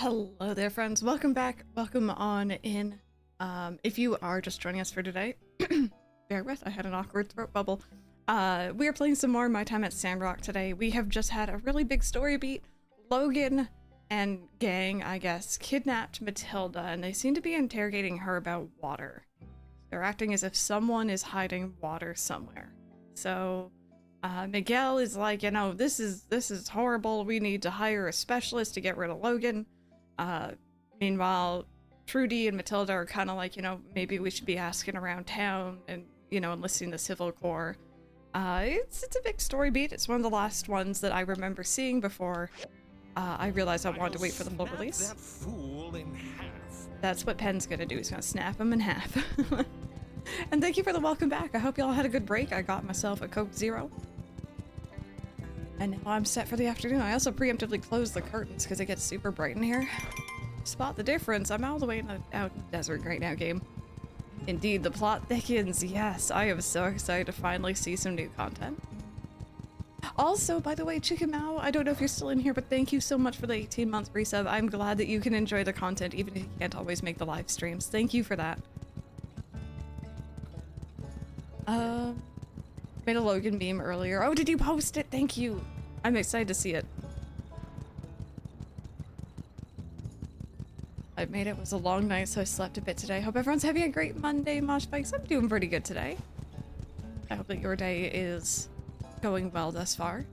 Hello there, friends. Welcome back. Welcome on in. If you are just joining us for today, bear with, I had an awkward throat bubble. We are playing some more My Time at Sandrock today. We have just had a really big story beat. Logan and gang, I guess, kidnapped Matilda, and they seem to be interrogating her about water. They're acting as if someone is hiding water somewhere. So, Miguel is like, you know, this is horrible. We need to hire a specialist to get rid of Logan. Meanwhile, Trudy and Matilda are kind of like, you know, maybe we should be asking around town and, you know, enlisting the Civil Corps. It's a big story beat. It's one of the last ones that I remember seeing before I realized I wanted to wait for the full release. That fool in half. That's what Pen's gonna do. He's gonna snap him in half. And thank you for the welcome back. I hope y'all had a good break. I got myself a Coke Zero. And now I'm set for the afternoon. I also preemptively closed the curtains because it gets super bright in here. Spot the difference. I'm all the way out in the desert right now, game. Indeed, the plot thickens. Yes, I am so excited to finally see some new content. Also, by the way, Chicken Mao, I don't know if you're still in here, but thank you so much for the 18-month resub. I'm glad that you can enjoy the content even if you can't always make the live streams. Thank you for that. Made a Logan meme earlier. Oh, did you post it? Thank you. I'm excited to see it. I made it. It was a long night, so I slept a bit today. Hope everyone's having a great Monday, Mosh Bikes. I'm doing pretty good today. I hope that your day is going well thus far.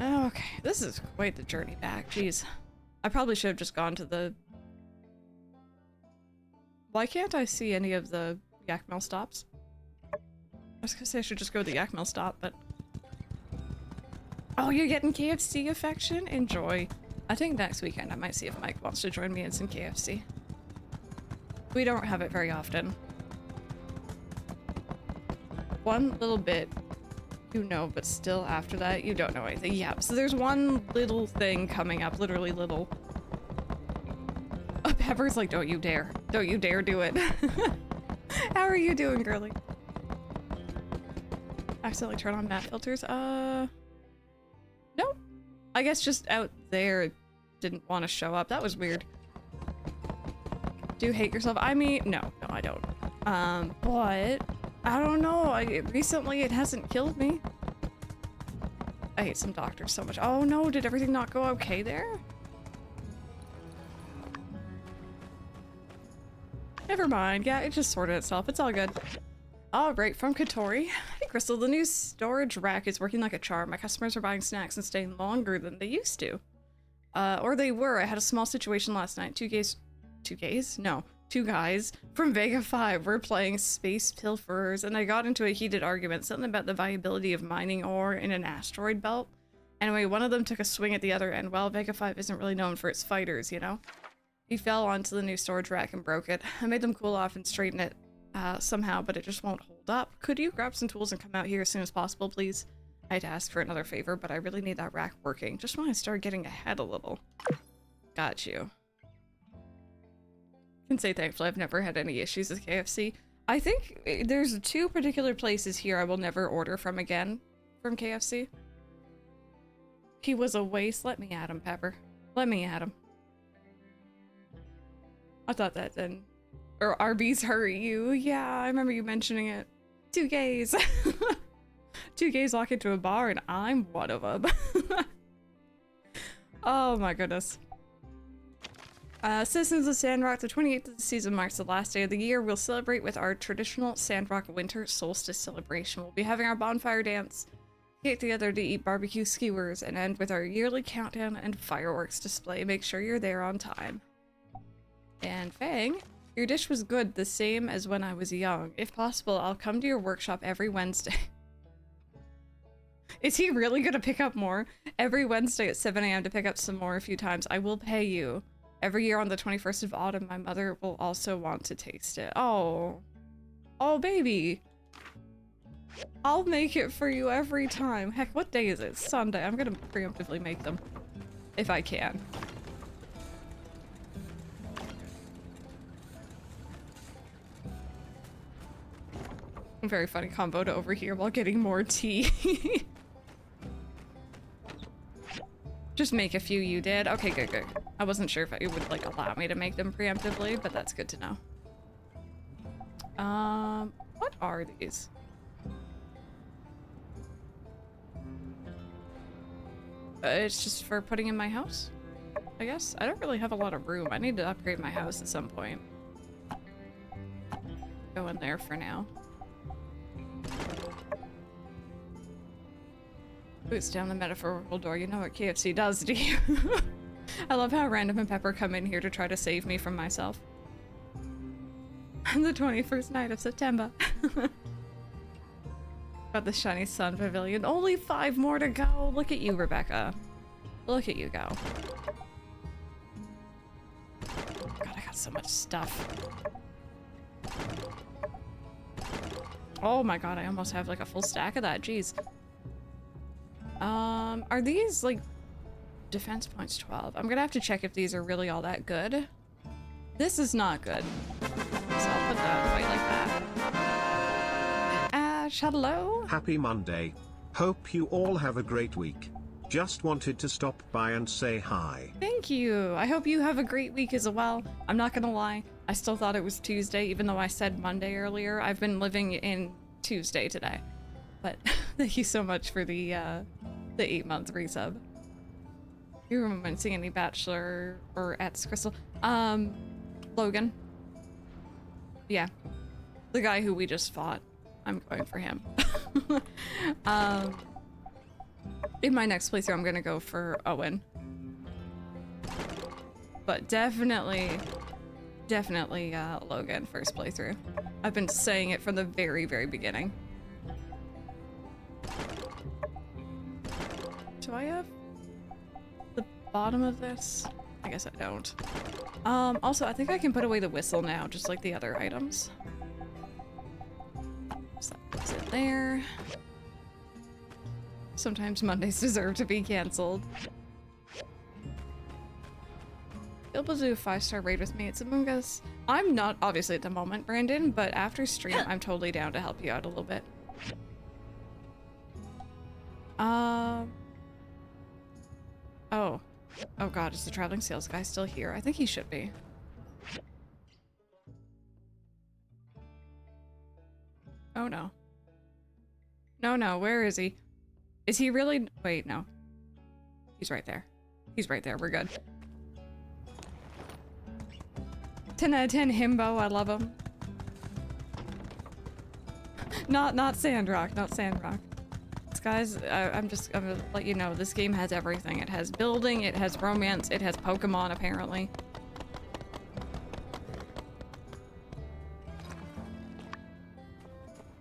Okay, this is quite the journey back. Jeez. I probably should have just gone to the... Why can't I see any of the yak mill stops? I was gonna say I should just go to the yak mill stop, but... Oh, you're getting KFC affection? Enjoy. I think next weekend I might see if Mike wants to join me in some KFC. We don't have it very often. One little bit, you know, but still after that, you don't know anything. Yeah, so there's one little thing coming up, literally little. Oh, Pepper's like, don't you dare. Don't you dare do it. How are you doing, girly? Accidentally turn on matte filters? No. I guess just out there it didn't want to show up. That was weird. Do you hate yourself? I mean, no, I don't. But I don't know. Recently it hasn't killed me. I hate some doctors so much. Oh no, did everything not go okay there? Never mind. Yeah, it just sorted itself. It's all good. All right, from Katori. Hey, Crystal, the new storage rack is working like a charm. My customers are buying snacks and staying longer than they used to. Or they were. I had a small situation last night. Two guys from Vega 5 were playing Space Pilferers, and I got into a heated argument, something about the viability of mining ore in an asteroid belt. Anyway, one of them took a swing at the other, and well, Vega 5 isn't really known for its fighters, you know? He fell onto the new storage rack and broke it. I made them cool off and straighten it somehow, but it just won't hold up. Could you grab some tools and come out here as soon as possible, please? I had to ask for another favor, but I really need that rack working. Just want to start getting ahead a little. Got you. Can say thankfully I've never had any issues with KFC. I think there's two particular places here I will never order from again from KFC. He was a waste. Let me at him, Pepper. Let me at him. I thought that then. Or Arby's hurt you. Yeah, I remember you mentioning it. Two gays. Two gays walk into a bar and I'm one of them. Oh my goodness. Citizens of Sandrock, the 28th of the season marks the last day of the year. We'll celebrate with our traditional Sandrock winter solstice celebration. We'll be having our bonfire dance, get together to eat barbecue skewers, and end with our yearly countdown and fireworks display. Make sure you're there on time. And Fang, your dish was good, the same as when I was young. If possible, I'll come to your workshop every Wednesday. Is he really gonna pick up more? Every Wednesday at 7 AM to pick up some more a few times. I will pay you. Every year on the 21st of autumn, my mother will also want to taste it. Oh. Oh, baby. I'll make it for you every time. Heck, what day is it? Sunday. I'm gonna preemptively make them. If I can. Very funny combo to overhear while getting more tea. Just make a few you did. Okay, good, good. I wasn't sure if it would like allow me to make them preemptively, but that's good to know. What are these? It's just for putting in my house, I guess. I don't really have a lot of room. I need to upgrade my house at some point. Go in there for now. Boots down the metaphorical door. You know what KFC does, do you? I love how Random and Pepper come in here to try to save me from myself. The 21st night of September. Got the Shiny Sun Pavilion. Only 5 more to go. Look at you, Rebecca. Look at you go. God, I got so much stuff. Oh my god, I almost have like a full stack of that. Jeez. Are these like defense points 12? I'm gonna have to check if these are really all that good. This is not good. So I'll put that away like that. Ash, hello. Happy Monday. Hope you all have a great week. Just wanted to stop by and say hi. Thank you. I hope you have a great week as well. I'm not gonna lie, I still thought it was Tuesday, even though I said Monday earlier. I've been living in Tuesday today. But thank you so much for the 8-month resub. You remember seeing any Bachelor or at Crystal? Logan. Yeah. The guy who we just fought. I'm going for him. In my next playthrough, I'm gonna go for Owen. But definitely Logan first playthrough. I've been saying it from the very, very beginning. Do I have the bottom of this? I guess I don't. Also, I think I can put away the whistle now, just like the other items. So that puts it there. Sometimes Mondays deserve to be cancelled. You'll be able to do a 5-star raid with me. It's Among Us. I'm not, obviously, at the moment, Brandon, but after stream, I'm totally down to help you out a little bit. Oh. Oh god, is the traveling sales guy still here? I think he should be. Oh no. No, no, where is he? Is he really? Wait, no. He's right there. He's right there, we're good. 10 out of 10 himbo, I love him. Not Sandrock, not Sandrock. Guys, I'm gonna let you know, this game has everything. It has building, it has romance, it has Pokemon, apparently.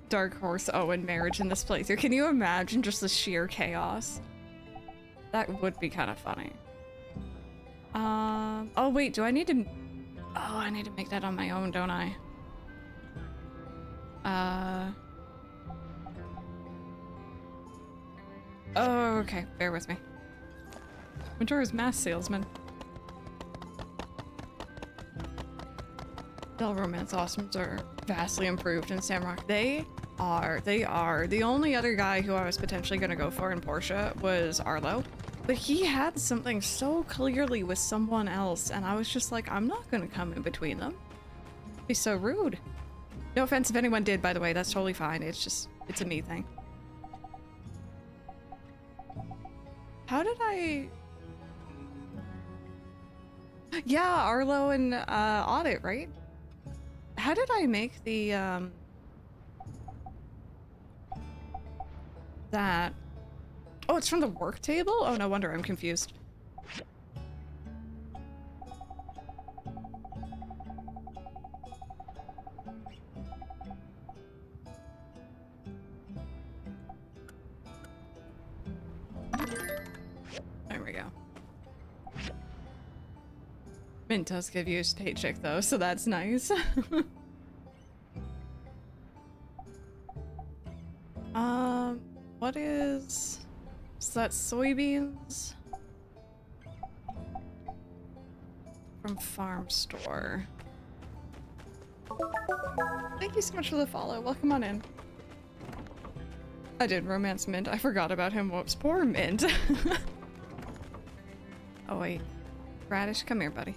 Dark Horse Owen marriage in this playthrough. Can you imagine just the sheer chaos? That would be kind of funny. Oh wait, do I need to... Oh, I need to make that on my own, don't I? Oh, okay. Bear with me. Majora's Mask Salesman. Bell Romance Awesomes are vastly improved in Sandrock. They are. The only other guy who I was potentially going to go for in Portia was Arlo. But he had something so clearly with someone else, and I was just like, I'm not going to come in between them. It'd be so rude. No offense if anyone did, by the way. That's totally fine. It's just, it's a me thing. How did I... Yeah, Arlo and Audit, right? How did I make the, that... Oh, it's from the work table? Oh, no wonder I'm confused. There we go. Mint does give you his paycheck though, so that's nice. What is that? Soybeans? From Farm Store. Thank you so much for the follow. Welcome on in. I did romance Mint. I forgot about him. Whoops. Poor Mint. Oh wait. Radish, come here, buddy.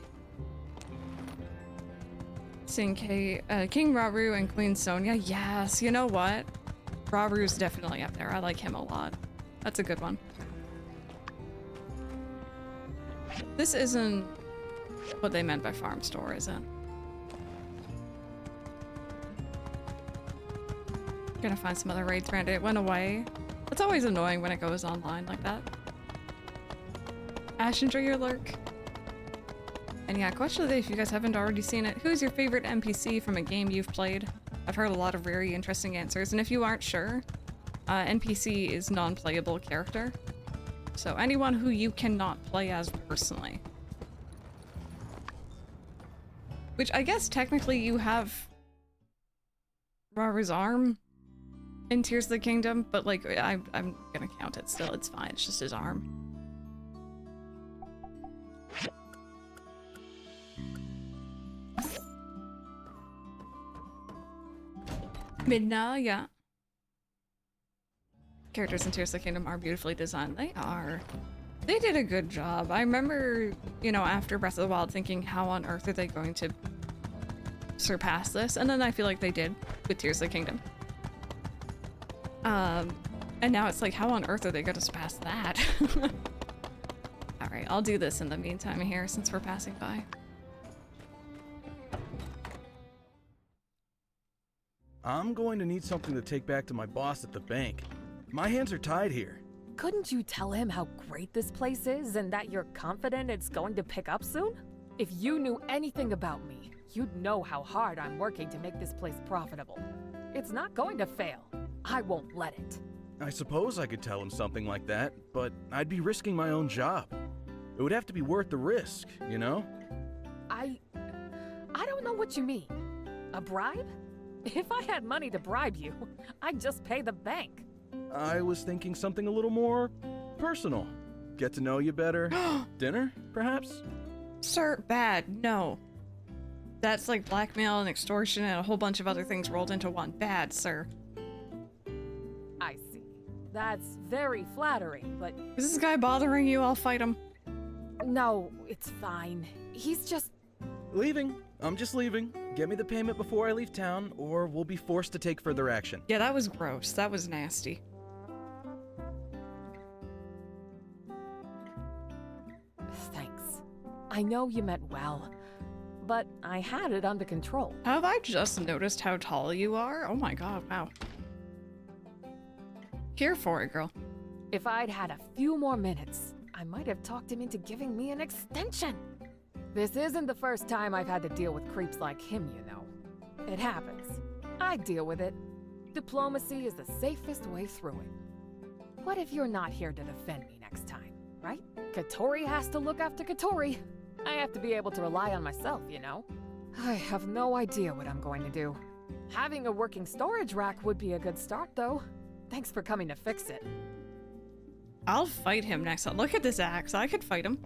Seeing King Raru and Queen Sonia. Yes, you know what? Raru's definitely up there. I like him a lot. That's a good one. This isn't what they meant by farm store, is it? Gonna find some other raids around it. It went away. It's always annoying when it goes online like that. Ash, enjoy your lurk. And yeah, question of the day, if you guys haven't already seen it, who's your favorite NPC from a game you've played? I've heard a lot of very interesting answers, and if you aren't sure, NPC is non-playable character. So anyone who you cannot play as personally. Which I guess technically you have Raru's arm in Tears of the Kingdom, but like I'm gonna count it still, it's fine, it's just his arm. Midna, yeah. Characters in Tears of the Kingdom are beautifully designed. They are. They did a good job. I remember, you know, after Breath of the Wild thinking, how on earth are they going to surpass this? And then I feel like they did with Tears of the Kingdom. And now it's like, how on earth are they going to surpass that? Alright, I'll do this in the meantime here since we're passing by. I'm going to need something to take back to my boss at the bank. My hands are tied here. Couldn't you tell him how great this place is and that you're confident it's going to pick up soon? If you knew anything about me, you'd know how hard I'm working to make this place profitable. It's not going to fail. I won't let it. I suppose I could tell him something like that, but I'd be risking my own job. It would have to be worth the risk, you know? I don't know what you mean. A bribe? If I had money to bribe you, I'd just pay the bank. I was thinking something a little more personal. Get to know you better. Dinner, perhaps? Sir, bad. No. That's like blackmail and extortion and a whole bunch of other things rolled into one. Bad, sir. I see. That's very flattering, but... Is this guy bothering you? I'll fight him. No, it's fine. He's just... Leaving. I'm just leaving. Get me the payment before I leave town, or we'll be forced to take further action. Yeah, that was gross. That was nasty. Thanks. I know you meant well, but I had it under control. Have I just noticed how tall you are? Oh my god, wow. Here for it, girl. If I'd had a few more minutes, I might have talked him into giving me an extension. This isn't the first time I've had to deal with creeps like him, you know. It happens. I deal with it. Diplomacy is the safest way through it. What if you're not here to defend me next time, right? Katori has to look after Katori. I have to be able to rely on myself, you know? I have no idea what I'm going to do. Having a working storage rack would be a good start, though. Thanks for coming to fix it. I'll fight him next time. Look at this axe. I could fight him.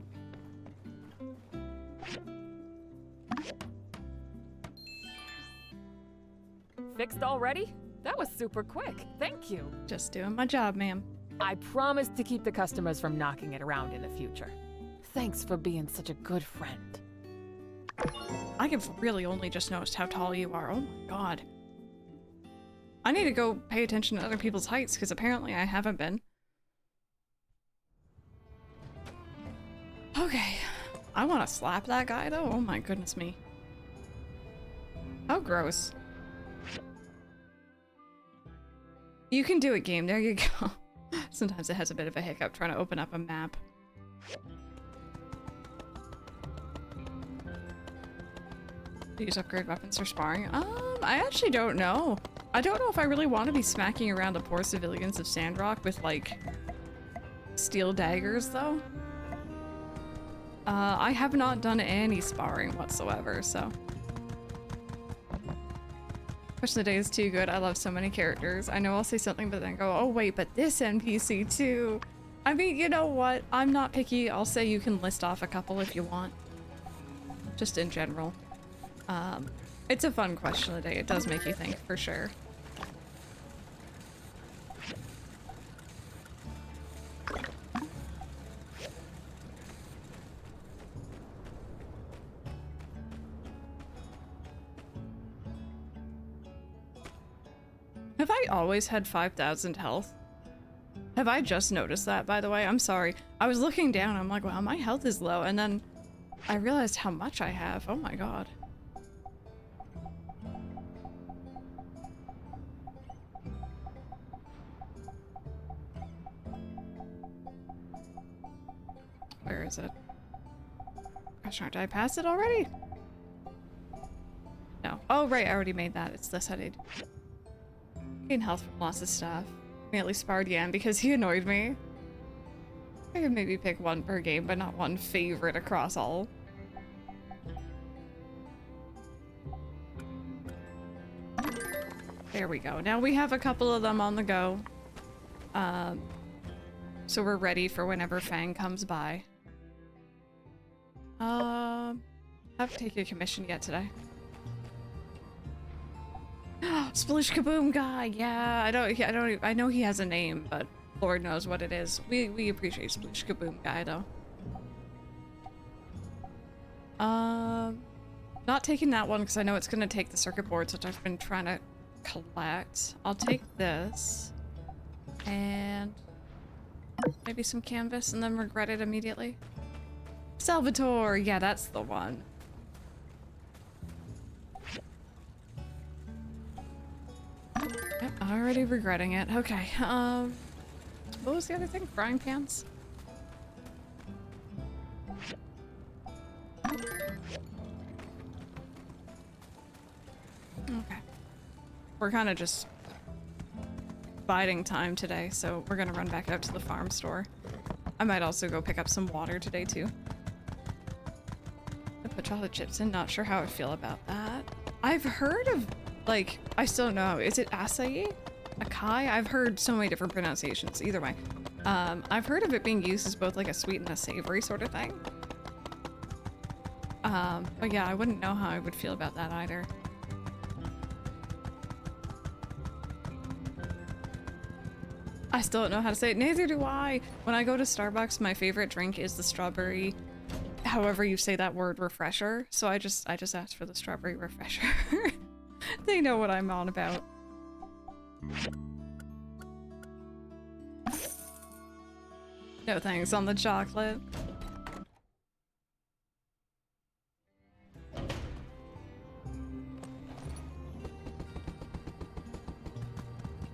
Fixed already? That was super quick. Thank you. Just doing my job, ma'am. I promise to keep the customers from knocking it around in the future. Thanks for being such a good friend. I have really only just noticed how tall you are. Oh my god. I need to go pay attention to other people's heights, because apparently I haven't been. Okay. I want to slap that guy, though? Oh my goodness me. How gross. You can do it, game. There you go. Sometimes it has a bit of a hiccup trying to open up a map. Use upgrade weapons for sparring? I actually don't know. I don't know if I really want to be smacking around the poor civilians of Sandrock with, like, steel daggers, though. I have not done any sparring whatsoever, so. Question of the day is too good. I love so many characters. I know I'll say something, but then go, oh wait, but this NPC too. I mean, you know what? I'm not picky. I'll say you can list off a couple if you want. Just in general. It's a fun question of the day. It does make you think, for sure. Have I always had 5,000 health? Have I just noticed that, by the way? I'm sorry. I was looking down, I'm like, wow, my health is low, and then I realized how much I have. Oh my god. Where is it? Gosh, aren't I past it already? No. Oh, right, I already made that. It's this I need. Gain health from lots of stuff. I at least sparred Yan because he annoyed me. I could maybe pick one per game, but not one favorite across all. There we go. Now we have a couple of them on the go. So we're ready for whenever Fang comes by. Haven't taken a commission yet today. Splish Kaboom guy, yeah, I know he has a name, but Lord knows what it is. We appreciate Splish Kaboom guy though. Not taking that one because I know it's gonna take the circuit boards, which I've been trying to collect. I'll take this and maybe some canvas and then regret it immediately. Salvatore, yeah, that's the one. Yep, already regretting it. Okay, what was the other thing? Frying pans? Okay. We're kind of just biding time today, so we're gonna run back out to the farm store. I might also go pick up some water today, too. I put chocolate chips in, not sure how I feel about that. I've heard of, like, I still don't know, is it acai? Acai? I've heard so many different pronunciations, either way. I've heard of it being used as both like a sweet and a savory sort of thing. But yeah, I wouldn't know how I would feel about that either. I still don't know how to say it, neither do I! When I go to Starbucks, my favorite drink is the strawberry, however you say that word, refresher. So I just asked for the strawberry refresher. They know what I'm on about. No thanks on the chocolate.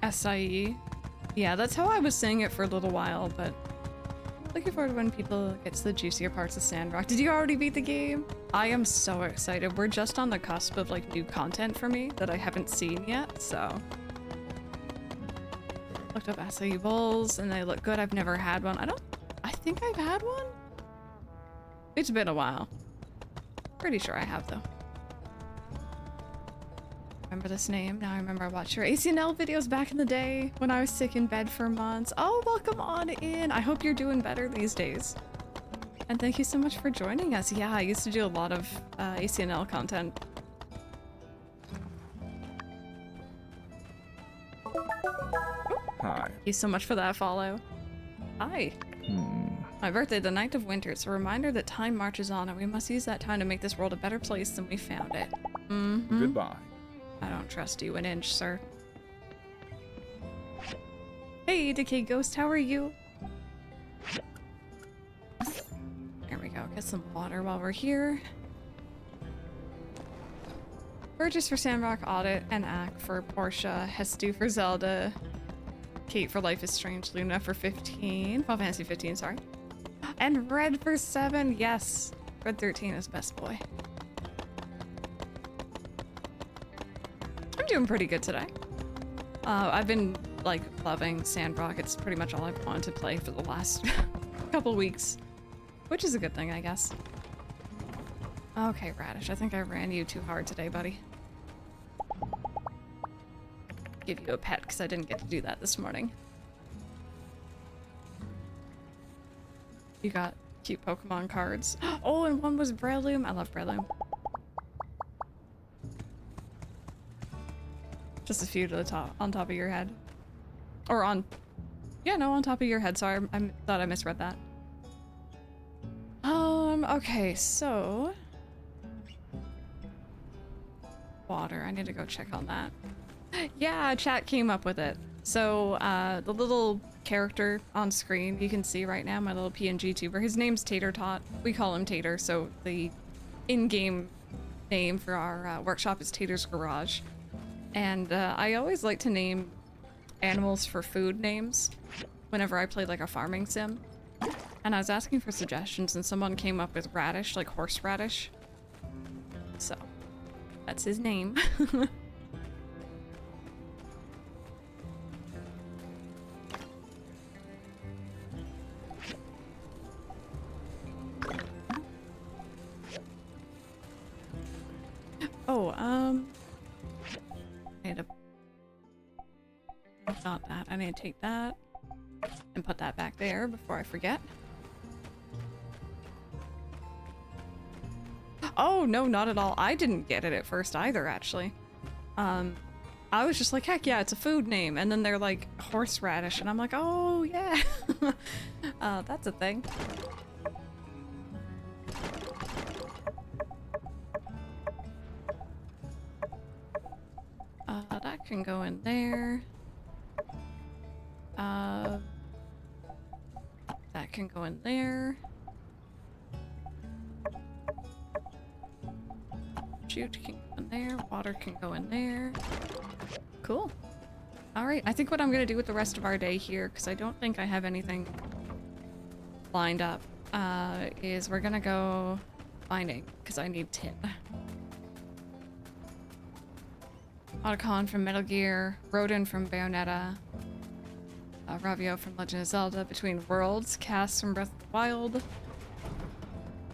Acai. Yeah, that's how I was saying it for a little while, but looking forward to when people get to the juicier parts of Sandrock. Did you already beat the game? I am so excited. We're just on the cusp of like new content for me that I haven't seen yet, so. Looked up acai bowls and they look good. I've never had one. I think I've had one? It's been a while. Pretty sure I have though. Remember this name? Now I remember I watched your ACNL videos back in the day when I was sick in bed for months. Oh, welcome on in. I hope you're doing better these days. And thank you so much for joining us. Yeah, I used to do a lot of ACNL content. Hi. Thank you so much for that follow. Hi. My birthday, the 9th of winter. It's a reminder that time marches on and we must use that time to make this world a better place than we found it. Mm-hmm. Goodbye. I don't trust you an inch, sir. Hey, Decay Ghost, how are you? There we go. Get some water while we're here. Burgess for Sandrock, Audit, and Ack for Portia, Hestu for Zelda, Kate for Life is Strange, Luna for 15, Final Fantasy 15, sorry. And Red for 7, yes. Red 13 is best boy. I'm doing pretty good today. I've been like loving Sandrock. It's pretty much all I've wanted to play for the last couple weeks, which is a good thing, I guess. Okay, Radish, I think I ran you too hard today, buddy. Give you a pet because I didn't get to do that this morning. You got cute Pokemon cards. Oh, and one was Breloom. I love Breloom. Just a few to the top, on top of your head. Or on, yeah, no, on top of your head. Sorry, I thought I misread that. Okay, so. Water, I need to go check on that. Yeah, chat came up with it. So, the little character on screen, you can see right now, my little PNG tuber, his name's Tater Tot. We call him Tater, so the in-game name for our workshop is Tater's Garage. And I always like to name animals for food names whenever I play like a farming sim. And I was asking for suggestions and someone came up with radish, like horseradish. So, that's his name. Oh, I need to... Not that. I need to take that and put that back there before I forget. Oh, no, not at all. I didn't get it at first either, actually. I was just like, heck yeah, it's a food name. And then they're like, horseradish. And I'm like, oh, yeah. That's a thing. That can go in there. That can go in there. Jute can go in there. Water can go in there. Cool. Alright, I think what I'm gonna do with the rest of our day here, because I don't think I have anything lined up, is we're gonna go mining, because I need tin. Otacon from Metal Gear, Rodin from Bayonetta, Ravio from Legend of Zelda, Between Worlds, Cass from Breath of the Wild,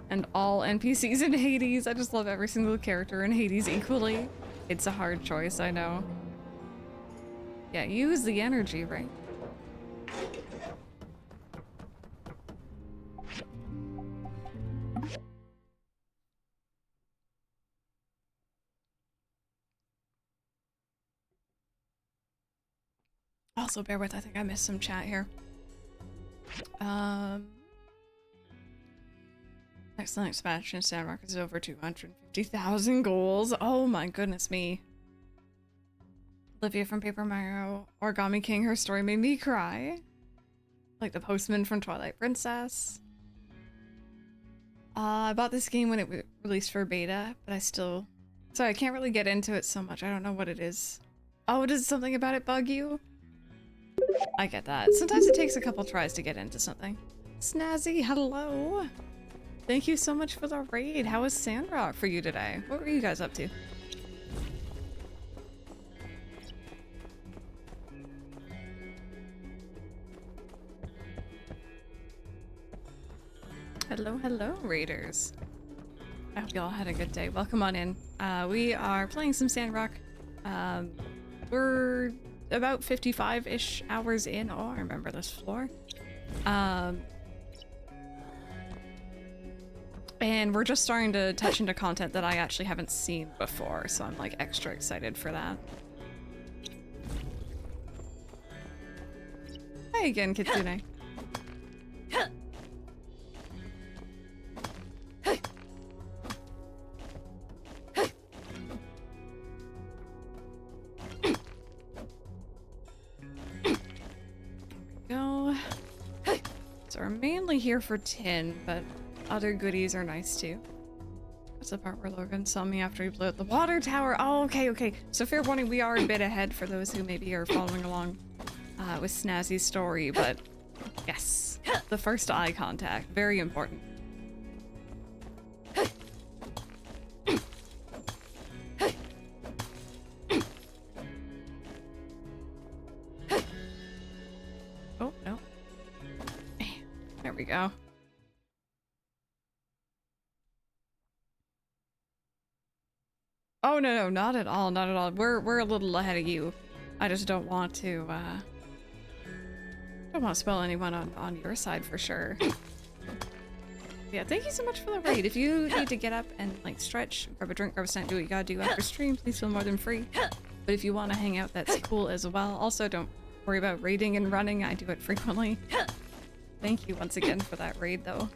and all NPCs in Hades. I just love every single character in Hades equally. It's a hard choice, I know. Yeah, use the energy, right? Also, bear with, I think I missed some chat here. Excellent expansion. Sandrock is over 250,000 goals. Oh my goodness me. Olivia from Paper Mario, Origami King, her story made me cry. Like the postman from Twilight Princess. I bought this game when it was released for beta, but I still... Sorry, I can't really get into it so much. I don't know what it is. Oh, does something about it bug you? I get that. Sometimes it takes a couple tries to get into something. Snazzy, hello! Thank you so much for the raid. How was Sandrock for you today? What were you guys up to? Hello, hello, raiders. I hope y'all had a good day. Welcome on in. We are playing some Sandrock. We're about 55-ish hours in. Oh, I remember this floor. And we're just starting to touch into content that I actually haven't seen before, so I'm like extra excited for that. Hi again, Kitsune. Go. So we're mainly here for tin, but other goodies are nice too. That's the part where Logan saw me after he blew up the water tower. Oh, okay, okay. So fair warning, we are a bit ahead for those who maybe are following along with Snazzy's story, but yes, the first eye contact, very important. Oh, no. There we go. Oh, no, not at all, not at all. We're a little ahead of you. I just don't want to, don't want to spoil anyone on your side for sure. Yeah, thank you so much for the raid. If you need to get up and, like, stretch, grab a drink, grab a snack, do what you gotta do after stream, please feel more than free. But if you want to hang out, that's cool as well. Also, don't worry about raiding and running. I do it frequently. Thank you once again for that raid, though.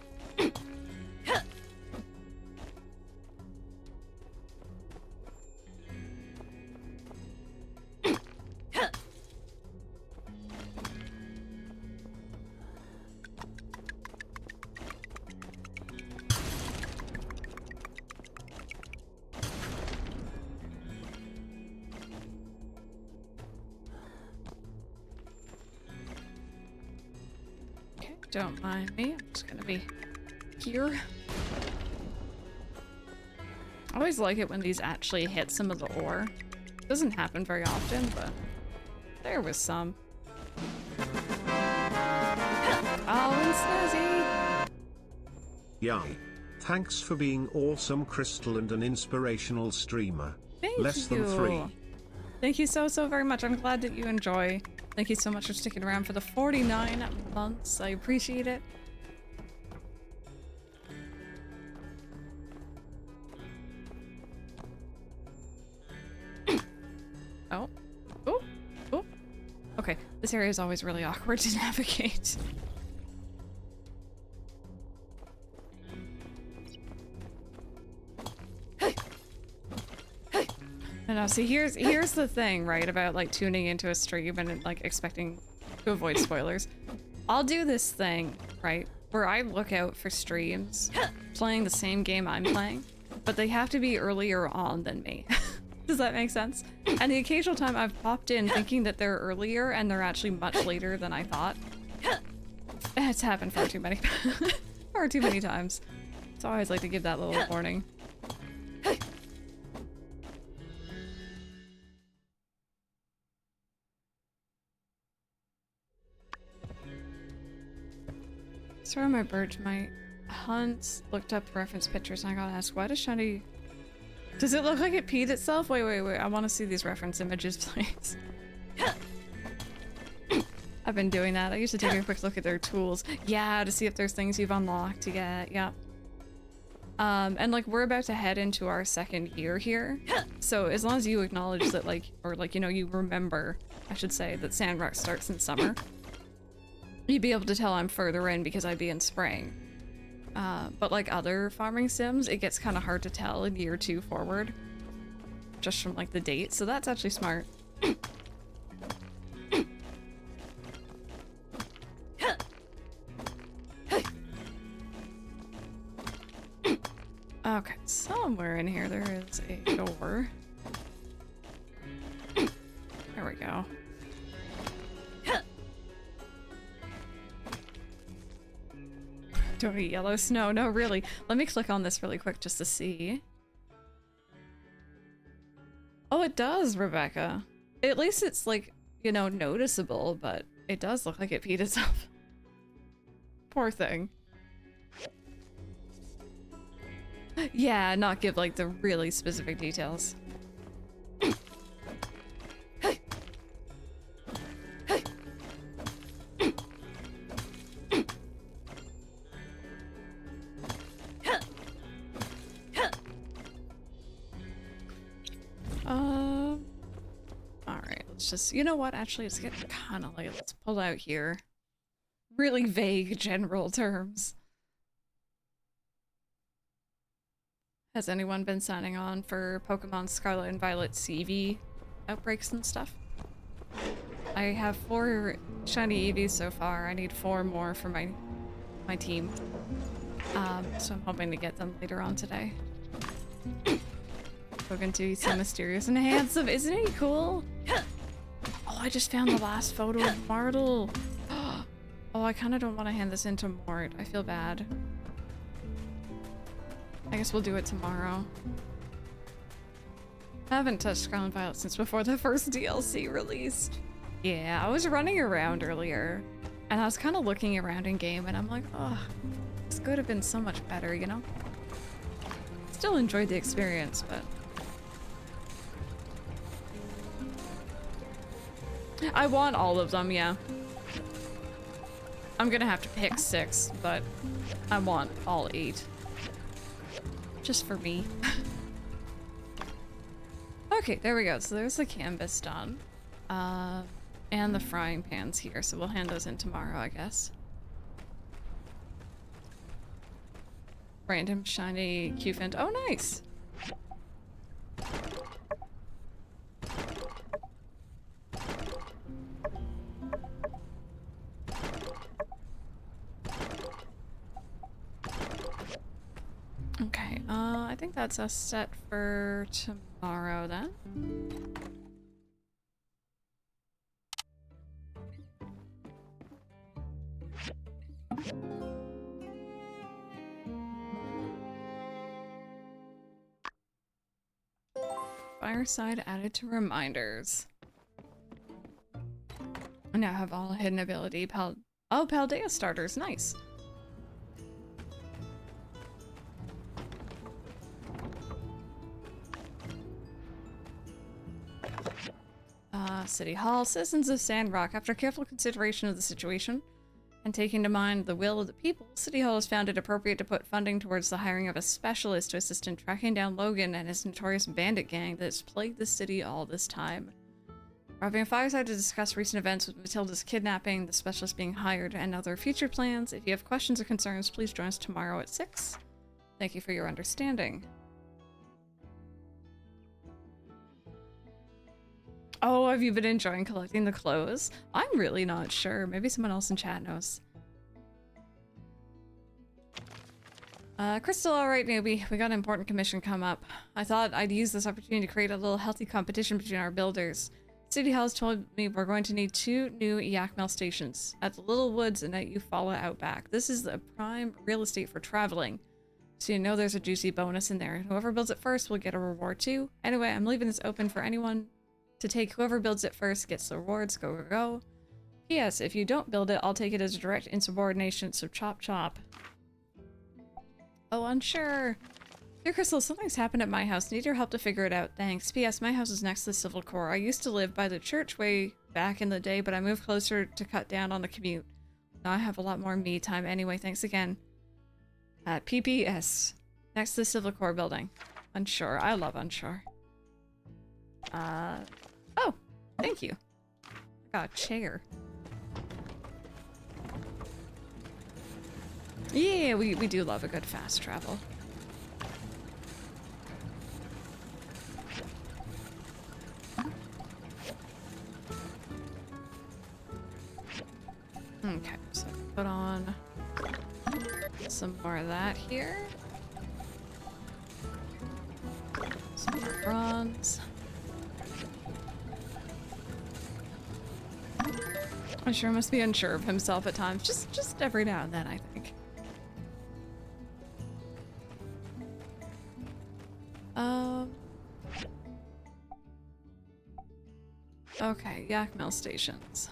don't mind me. I'm just gonna be here. I always like it when these actually hit some of the ore. Doesn't happen very often, but there was some. Oh, and Snazzy! Yum. Thanks for being awesome, Crystal, and an inspirational streamer. Thank Less you. than 3. Thank you so very much. I'm glad that you enjoy. Thank you so much for sticking around for the 49 months. I appreciate it. Oh. Oh. Oh. Okay. This area is always really awkward to navigate. I know. See, here's the thing, right, about like tuning into a stream and like expecting to avoid spoilers. I'll do this thing, right, where I look out for streams playing the same game I'm playing, but they have to be earlier on than me. Does that make sense? And the occasional time I've popped in thinking that they're earlier and they're actually much later than I thought. It's happened far too many times. So I always like to give that little warning. Sorry, my bird, my hunt looked up reference pictures and I gotta ask, why does Shiny... Does it look like it peed itself? Wait, I want to see these reference images, please. I've been doing that. I used to take a quick look at their tools. Yeah, to see if there's things you've unlocked to get, yeah. And like, we're about to head into our 2nd year here. So as long as you acknowledge that, like, or like, you know, you remember, I should say, that Sandrock starts in summer. You'd be able to tell I'm further in because I'd be in spring. But like other farming sims, it gets kind of hard to tell in year 2 forward. Just from like the date, so that's actually smart. Okay, somewhere in here there is a door. There we go. Don't eat yellow snow. No, really. Let me click on this really quick just to see. Oh, it does, Rebecca. At least it's like, you know, noticeable, but it does look like it peed itself. Poor thing. Yeah, not give like the really specific details. Alright, let's just, you know what, actually it's getting kind of late. Let's pull out here. Really vague general terms. Has anyone been signing on for Pokemon Scarlet and Violet CV outbreaks and stuff? I have 4 shiny Eevees so far. I need 4 more for my team. So I'm hoping to get them later on today. Spoken to, he's so mysterious and handsome. Isn't he cool? Oh, I just found the last photo of Martle. Oh, I kind of don't want to hand this in to Mort. I feel bad. I guess we'll do it tomorrow. I haven't touched Scarlet and Violet since before the first DLC released. Yeah, I was running around earlier, and I was kind of looking around in game, and I'm like, oh, this could have been so much better, you know? Still enjoyed the experience, but... I want all of them, yeah. I'm gonna have to pick 6, but I want all 8. Just for me. Okay, there we go. So there's the canvas done. And the frying pans here, so we'll hand those in tomorrow, I guess. Random shiny Q-Fin. Oh, nice! Okay, I think that's us set for tomorrow then. Fireside added to reminders. I now have all hidden ability. Paldea starters. Nice. City Hall. Citizens of Sandrock, after careful consideration of the situation and taking to mind the will of the people, City Hall has found it appropriate to put funding towards the hiring of a specialist to assist in tracking down Logan and his notorious bandit gang that has plagued the city all this time. We're having a fireside to discuss recent events with Matilda's kidnapping, the specialist being hired, and other future plans. If you have questions or concerns, please join us tomorrow at 6. Thank you for your understanding. Oh, have you been enjoying collecting the clothes? I'm really not sure. Maybe someone else in chat knows. Crystal, alright, newbie. We got an important commission come up. I thought I'd use this opportunity to create a little healthy competition between our builders. City Hall has told me we're going to need 2 new yak mail stations at the Little Woods and at Eufaula Outback. This is the prime real estate for traveling, so you know there's a juicy bonus in there. Whoever builds it first will get a reward too. Anyway, I'm leaving this open for anyone to take. Whoever builds it first gets the rewards. Go, go, go. P.S. If you don't build it, I'll take it as a direct insubordination, so chop chop. Oh, unsure. Dear Crystal, something's happened at my house. Need your help to figure it out. Thanks. P.S. My house is next to the Civil Corps. I used to live by the church way back in the day, but I moved closer to cut down on the commute. Now I have a lot more me time. Anyway, thanks again. PPS. Next to the Civil Corps building. Unsure. I love unsure. Oh, thank you. I got a chair. Yeah, we do love a good fast travel. Okay, so put on some more of that here. Some more bronze. I sure must be unsure of himself at times. Just every now and then, I think. Okay, yak mill stations.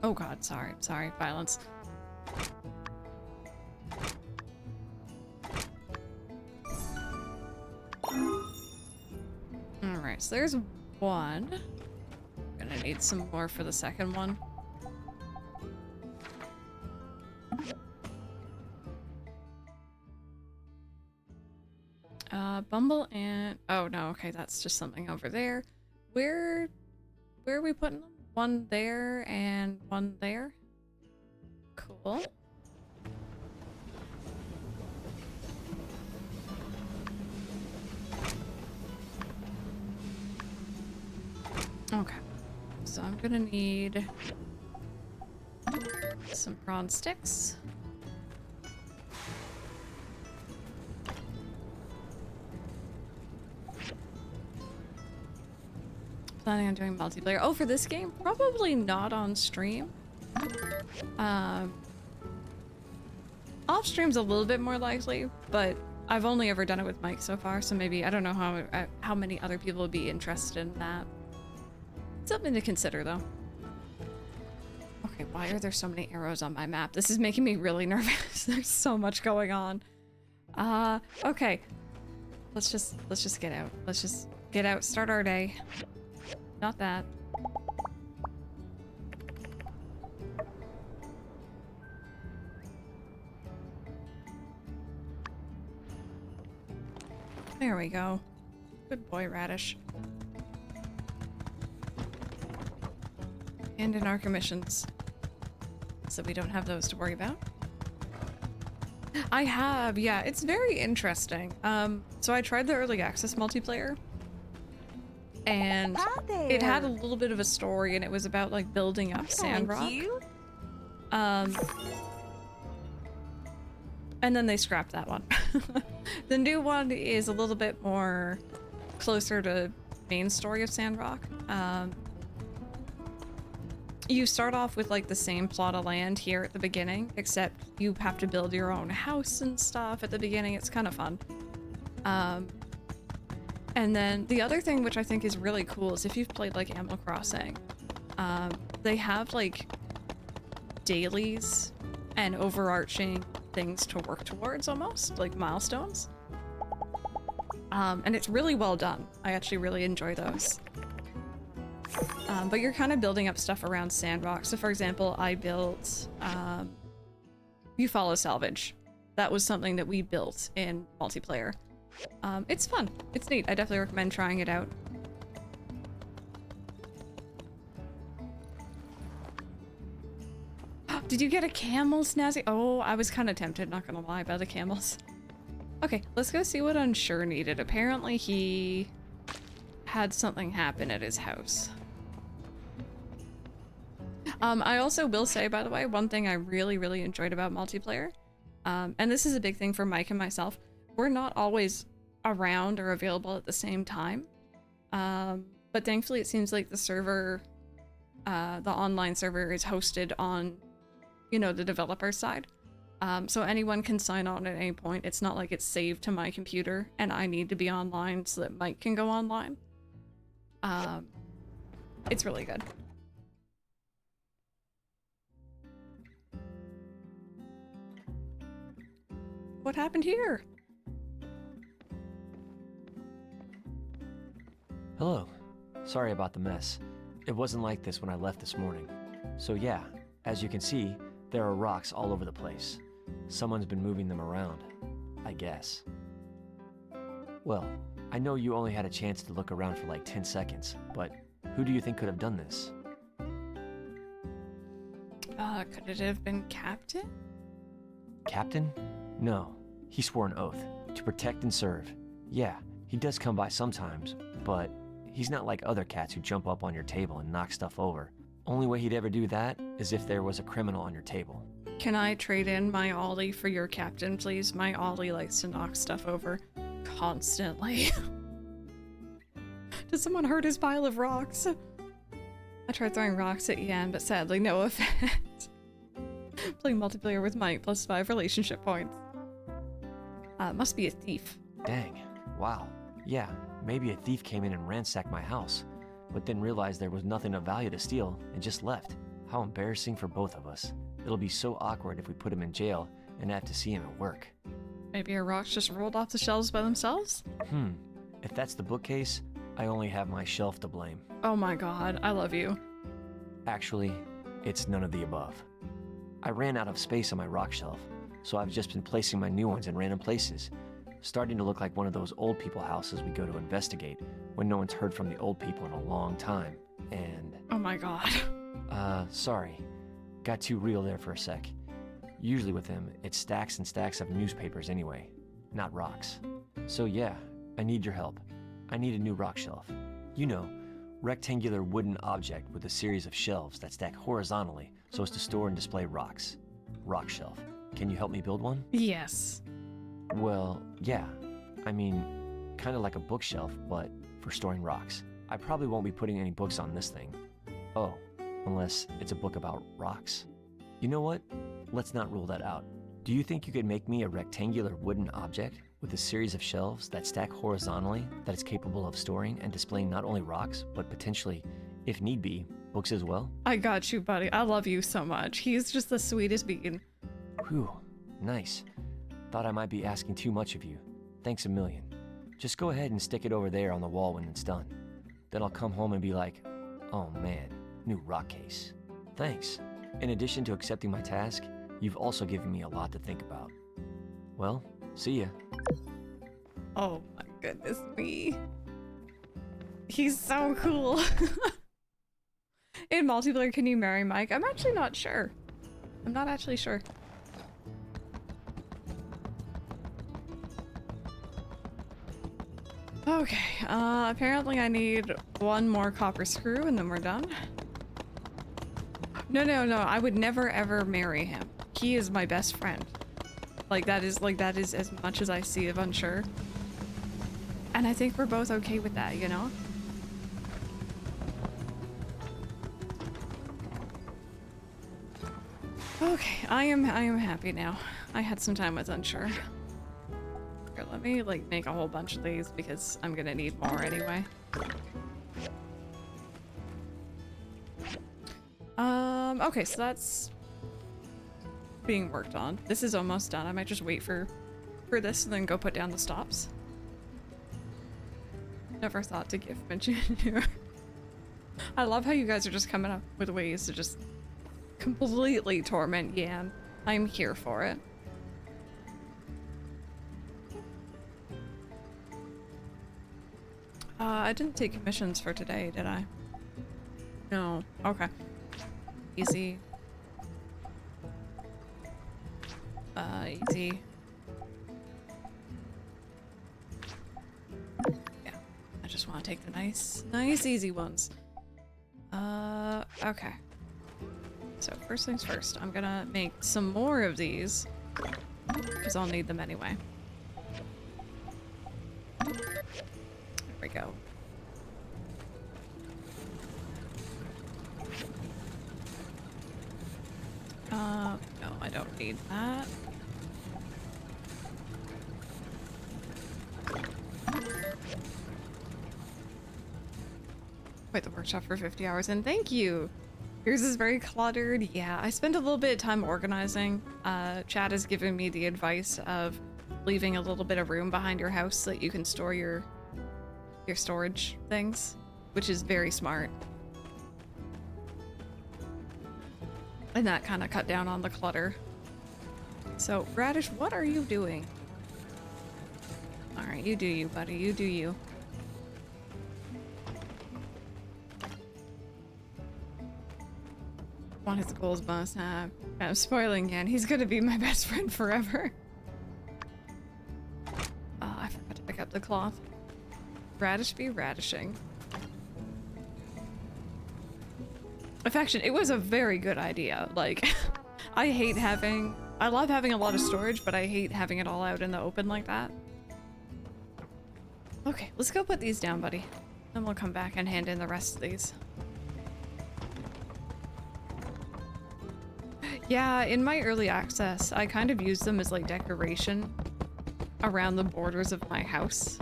Oh god, sorry, violence. Alright, so there's one. Gonna need some more for the second one. Bumble and... oh no, okay, that's just something over there. Where are we putting them? One there and one there. Cool. Okay, so I'm gonna need some bronze sticks. Planning on doing multiplayer. Oh, for this game? Probably not on stream. Off stream's a little bit more likely, but I've only ever done it with Mike so far, so maybe I don't know how many other people would be interested in that. Something to consider, though. Okay, why are there so many arrows on my map? This is making me really nervous. There's so much going on. Okay. Let's just get out. Let's just get out, start our day. Not that. There we go. Good boy, Radish. And in our commissions. So we don't have those to worry about. I have, yeah, it's very interesting. So I tried the early access multiplayer. And it had a little bit of a story, and it was about like building up Sandrock. Thank you. And then they scrapped that one. The new one is a little bit more closer to main story of Sandrock. You start off with like the same plot of land here at the beginning, except you have to build your own house and stuff at the beginning. It's kind of fun. And then the other thing which I think is really cool is if you've played like Animal Crossing, they have like dailies and overarching things to work towards, almost like milestones. And it's really well done. I actually really enjoy those. But you're kind of building up stuff around Sandrock. So for example, I built You Follow Salvage. That was something that we built in multiplayer. It's fun. It's neat. I definitely recommend trying it out. Did you get a camel, Snazzy? Oh, I was kind of tempted, not gonna lie, by the camels. Okay, let's go see what Unsure needed. Apparently he had something happen at his house. I also will say, by the way, one thing I really enjoyed about multiplayer, and this is a big thing for Mike and myself, we're not always around or available at the same time. But thankfully it seems like the server, the online server is hosted on, you know, the developer side. So anyone can sign on at any point. It's not like it's saved to my computer and I need to be online so that Mike can go online. It's really good. What happened here? Hello. Sorry about the mess. It wasn't like this when I left this morning. So yeah, as you can see, there are rocks all over the place. Someone's been moving them around, I guess. Well, I know you only had a chance to look around for like 10 seconds, but who do you think could have done this? Could it have been Captain? Captain? No, he swore an oath to protect and serve. Yeah, he does come by sometimes, but he's not like other cats who jump up on your table and knock stuff over. Only way he'd ever do that is if there was a criminal on your table. Can I trade in my Ollie for your Captain, please? My Ollie likes to knock stuff over constantly. Did someone hurt his pile of rocks? I tried throwing rocks at Ian, but sadly no effect. Playing multiplayer with Mike, +5 relationship points. Must be a thief. Dang. Wow. Yeah, maybe a thief came in and ransacked my house, but then realized there was nothing of value to steal and just left. How embarrassing for both of us. It'll be so awkward if we put him in jail and have to see him at work. Maybe our rocks just rolled off the shelves by themselves? If that's the bookcase, I only have my shelf to blame. Oh my god, I love you. Actually, it's none of the above. I ran out of space on my rock shelf, so I've just been placing my new ones in random places, starting to look like one of those old people houses we go to investigate when no one's heard from the old people in a long time, and... Oh my god. Sorry. Got too real there for a sec. Usually with him, it's stacks and stacks of newspapers anyway, not rocks. So yeah, I need your help. I need a new rock shelf. You know, rectangular wooden object with a series of shelves that stack horizontally so as to store and display rocks. Rock shelf. Can you help me build one? Yes. Well, yeah. I mean, kind of like a bookshelf, but for storing rocks. I probably won't be putting any books on this thing. Oh, unless it's a book about rocks. You know what? Let's not rule that out. Do you think you could make me a rectangular wooden object with a series of shelves that stack horizontally that is capable of storing and displaying not only rocks, but potentially, if need be, books as well? I got you, buddy. I love you so much. He's just the sweetest bean. Whew, nice. Thought I might be asking too much of you. Thanks a million. Just go ahead and stick it over there on the wall when it's done. Then I'll come home and be like, oh man, new rock case. Thanks. In addition to accepting my task, you've also given me a lot to think about. Well, see ya. Oh my goodness me. He's so cool. In multiplayer, can you marry Mike? I'm actually not sure. I'm not actually sure. Okay, apparently I need one more copper screw and then we're done. No, I would never ever marry him. He is my best friend. Like that is as much as I see of Unsure. And I think we're both okay with that, you know? Okay, I am happy now. I had some time with unsure. Here, let me like make a whole bunch of these because I'm gonna need more anyway. Okay, so that's being worked on. This is almost done. I might just wait for this and then go put down the stops. Never thought to give Virginia. I love how you guys are just coming up with ways to just completely torment Yan. I'm here for it. I didn't take commissions for today, did I? No. Okay. Easy. Easy. Yeah. I just want to take the nice easy ones. Okay. So first things first, I'm gonna make some more of these because I'll need them anyway. There we go. No, I don't need that. Quit the workshop for 50 hours and thank you! Yours is very cluttered. Yeah, I spent a little bit of time organizing. Chad has given me the advice of leaving a little bit of room behind your house so that you can store your storage things, which is very smart. And that kind of cut down on the clutter. So, Radish, what are you doing? Alright, you do you, buddy. You do you. Want his goals bonus. I'm spoiling Yan. He's gonna be my best friend forever. I forgot to pick up the cloth. Radish be radishing. Affection, it was a very good idea. Like, I love having a lot of storage, but I hate having it all out in the open like that. Okay, let's go put these down, buddy. Then we'll come back and hand in the rest of these. Yeah, in my early access, I kind of used them as like decoration around the borders of my house.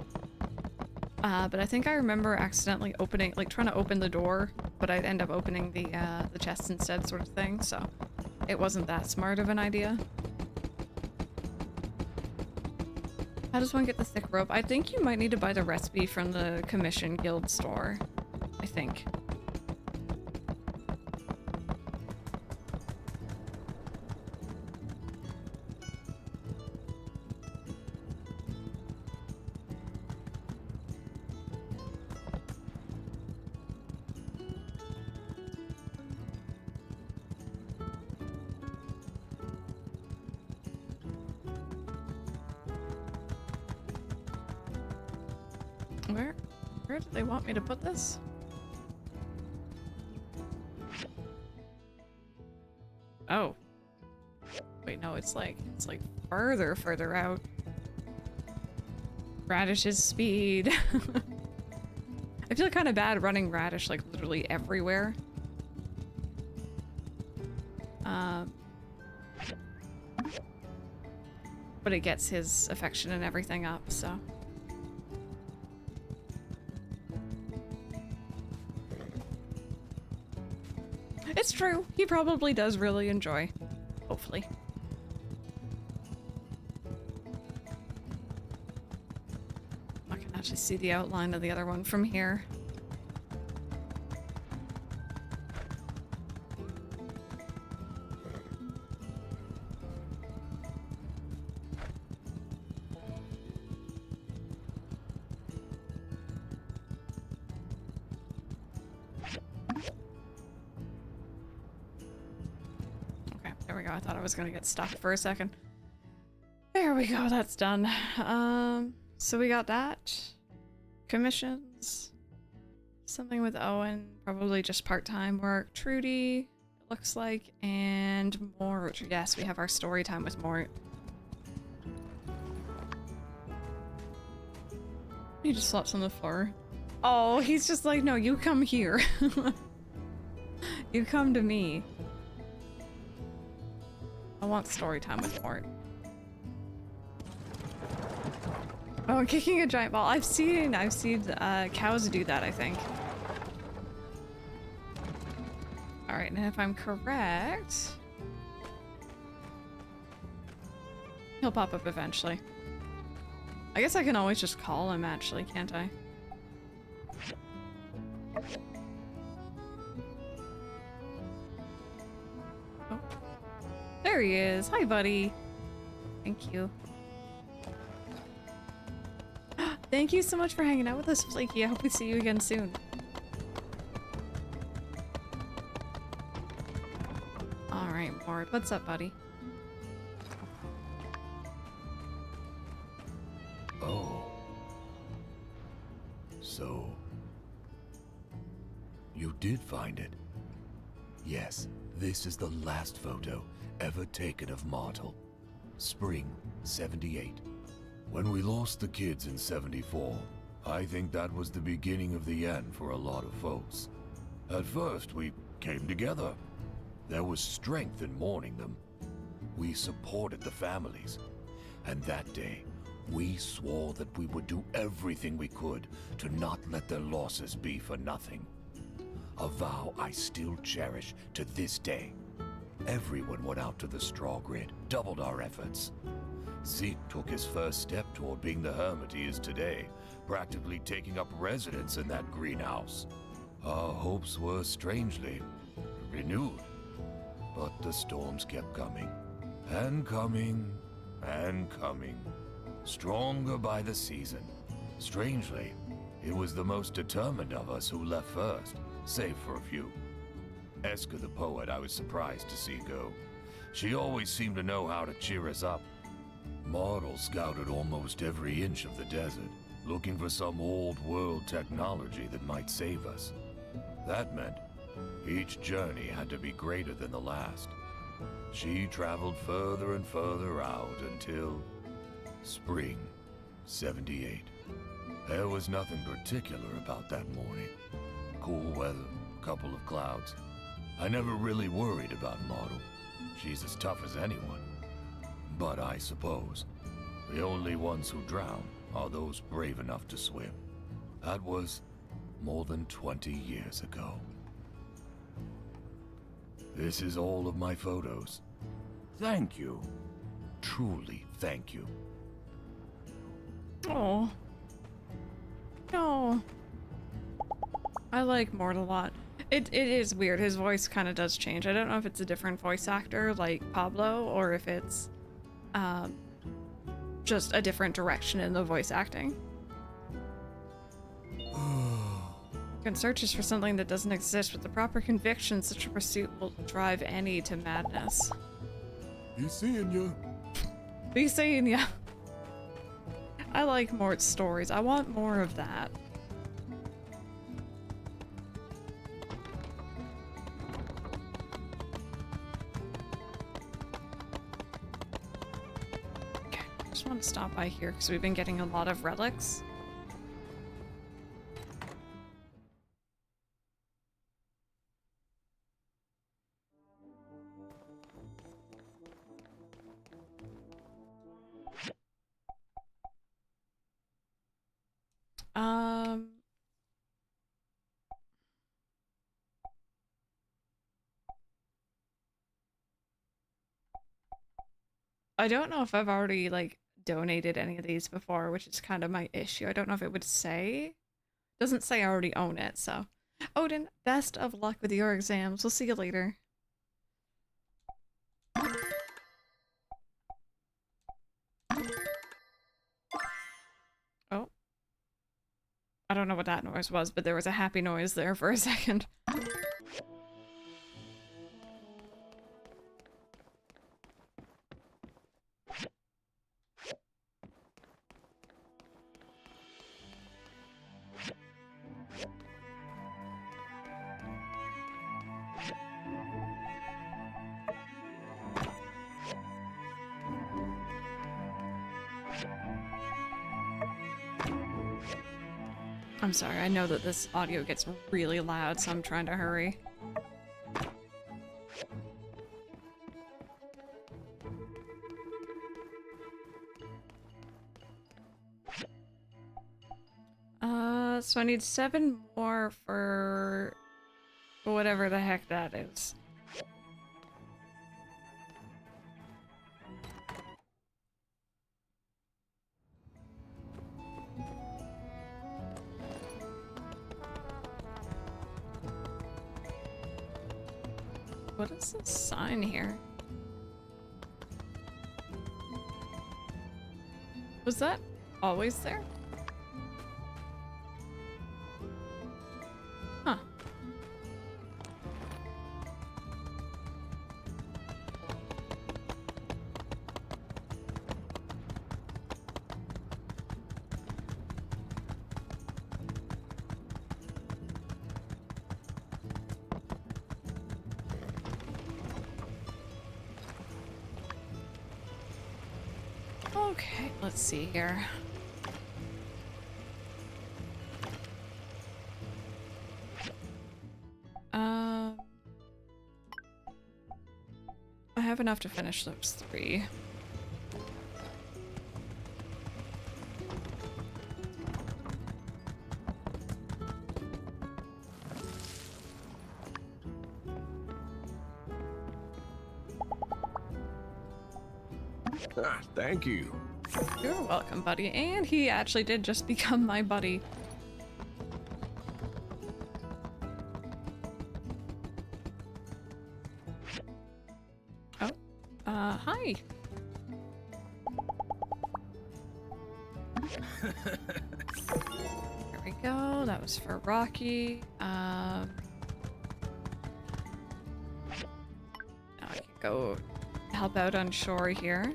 But I think I remember accidentally opening, like trying to open the door, but I'd end up opening the chest instead, sort of thing, so it wasn't that smart of an idea. How does one get the thick rope? I think you might need to buy the recipe from the Commission Guild store, I think. Where do they want me to put this? Oh. Wait, no, it's like further out. Radish's speed. I feel kind of bad running Radish like literally everywhere. But it gets his affection and everything up, so. It's true. He probably does really enjoy. Hopefully. I can actually see the outline of the other one from here. I was gonna get stuck for a second. There we go, that's done. So we got that. Commissions. Something with Owen, probably just part-time work. Trudy, it looks like, and Mort. Yes, we have our story time with Mort. He just slept on the floor. Oh, he's just like, no, you come here. You come to me. I want story time with Mort. Oh, I'm kicking a giant ball. I've seen cows do that, I think. Alright, and if I'm correct... he'll pop up eventually. I guess I can always just call him, actually, can't I? Oh. There he is. Hi, buddy. Thank you. Thank you so much for hanging out with us, Flaky. I hope we see you again soon. Alright, Mort. What's up, buddy? Oh. So... you did find it? Yes, this is the last photo ever taken of Martel. Spring 78. When we lost the kids in 74, I think that was the beginning of the end for a lot of folks. At first, we came together. There was strength in mourning them. We supported the families. And that day, we swore that we would do everything we could to not let their losses be for nothing. A vow I still cherish to this day. Everyone went out to the straw grid, doubled our efforts. Zeke took his first step toward being the hermit he is today, practically taking up residence in that greenhouse. Our hopes were strangely renewed, but the storms kept coming, and coming, and coming. Stronger by the season. Strangely, it was the most determined of us who left first, save for a few. Eska the poet I was surprised to see go. She always seemed to know how to cheer us up. Martel scouted almost every inch of the desert, looking for some old-world technology that might save us. That meant each journey had to be greater than the last. She traveled further and further out until... spring 78. There was nothing particular about that morning. Cool weather, couple of clouds. I never really worried about Martel. She's as tough as anyone. But I suppose the only ones who drown are those brave enough to swim. That was more than 20 years ago. This is all of my photos. Thank you. Truly thank you. Oh. No. I like Mort a lot. It is weird. His voice kind of does change. I don't know if it's a different voice actor like Pablo or if it's just a different direction in the voice acting. Can searches for something that doesn't exist with the proper conviction. Such a pursuit will drive any to madness. Be seeing you. Be seeing ya. I like Mort's stories. I want more of that. Okay, I just want to stop by here because we've been getting a lot of relics. I don't know if I've already like donated any of these before, which is kind of my issue. I don't know if it would say. Doesn't say I already own it, so. Odin, best of luck with your exams. We'll see you later. Oh. I don't know what that noise was, but there was a happy noise there for a second. I'm sorry, I know that this audio gets really loud, so I'm trying to hurry. So I need 7 more for whatever the heck that is. What is this sign here? Was that always there? Huh. Okay, let's see here. I have enough to finish those 3. Ah, thank you. You're welcome, buddy. And he actually did just become my buddy. Oh, hi. There we go. That was for Rocky. Now I can go help out on shore here.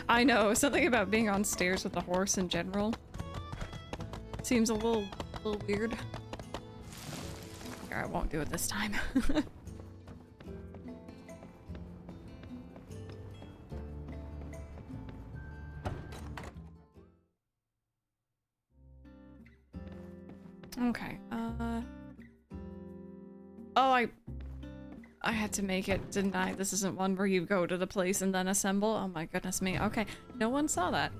I know, something about being on stairs with a horse in general seems a little weird. Here, I won't do it this time. Okay, oh, I had to make it, didn't I? This isn't one where you go to the place and then assemble. Oh my goodness me. Okay, no one saw that.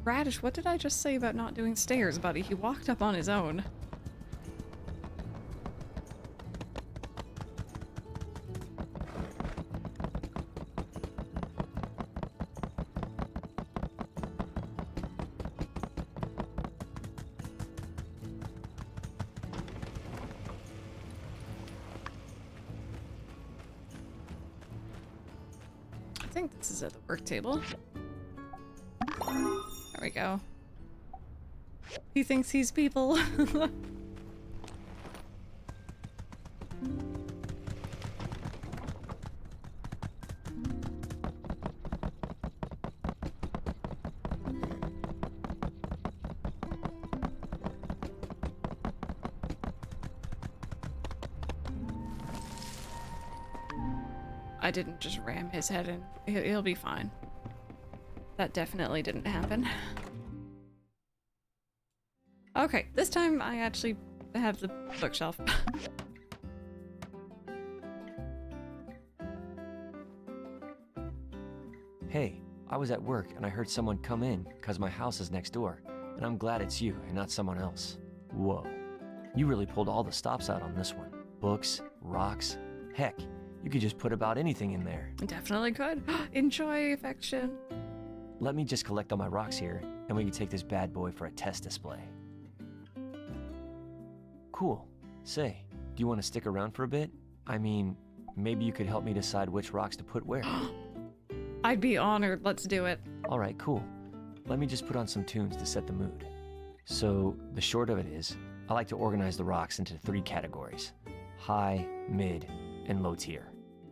Radish, what did I just say about not doing stairs, buddy? He walked up on his own. I think this is at the work table. There we go. He thinks he's people. I didn't just ram his head in. He'll be fine. That definitely didn't happen. Okay, this time I actually have the bookshelf. Hey, I was at work and I heard someone come in because my house is next door, and I'm glad it's you and not someone else. Whoa. You really pulled all the stops out on this one. Books, rocks, heck, you could just put about anything in there. Definitely could. Enjoy, affection. Let me just collect all my rocks here, and we can take this bad boy for a test display. Cool. Say, do you want to stick around for a bit? I mean, maybe you could help me decide which rocks to put where. I'd be honored. Let's do it. Alright, cool. Let me just put on some tunes to set the mood. So, the short of it is, I like to organize the rocks into 3 categories. High, mid, and low tier.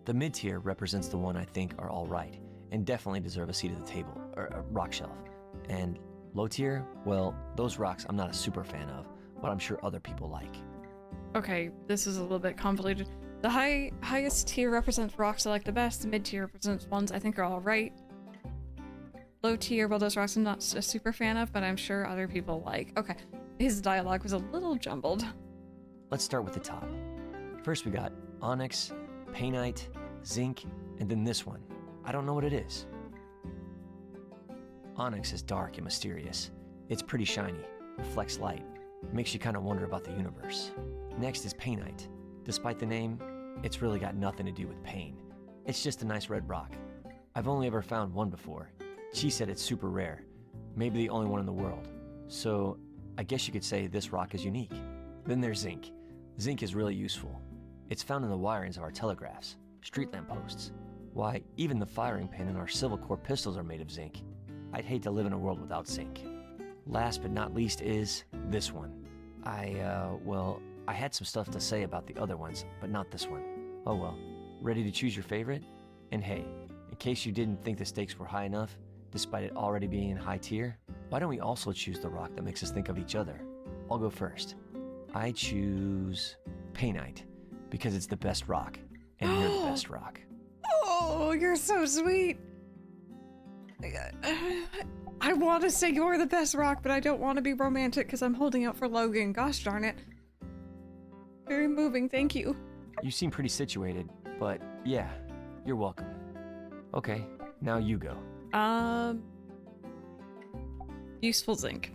The mid tier represents the one I think are alright, and definitely deserve a seat at the table, or a rock shelf. And low tier, well, those rocks I'm not a super fan of, but I'm sure other people like. Okay, this is a little bit convoluted. The highest tier represents rocks I like the best. The mid tier represents ones I think are alright. Low tier, well, those rocks I'm not a super fan of, but I'm sure other people like. Okay, his dialogue was a little jumbled. Let's start with the top. First we got onyx, painite, zinc, and then this one. I don't know what it is. Onyx is dark and mysterious. It's pretty shiny, reflects light, makes you kind of wonder about the universe. Next is painite. Despite the name, it's really got nothing to do with pain. It's just a nice red rock. I've only ever found one before. She said it's super rare, maybe the only one in the world. So I guess you could say this rock is unique. Then there's zinc. Zinc is really useful. It's found in the wirings of our telegraphs, street lamp posts. Why, even the firing pin in our Civil Corps pistols are made of zinc. I'd hate to live in a world without zinc. Last but not least is this one. I had some stuff to say about the other ones, but not this one. Oh well. Ready to choose your favorite? And hey, in case you didn't think the stakes were high enough, despite it already being high tier, why don't we also choose the rock that makes us think of each other? I'll go first. I choose painite, because it's the best rock, and you're the best rock. Oh, you're so sweet. I want to say you're the best rock, but I don't want to be romantic because I'm holding out for Logan. Gosh darn it. Very moving, thank you. You seem pretty situated, but yeah, you're welcome. Okay, now you go. Useful zinc.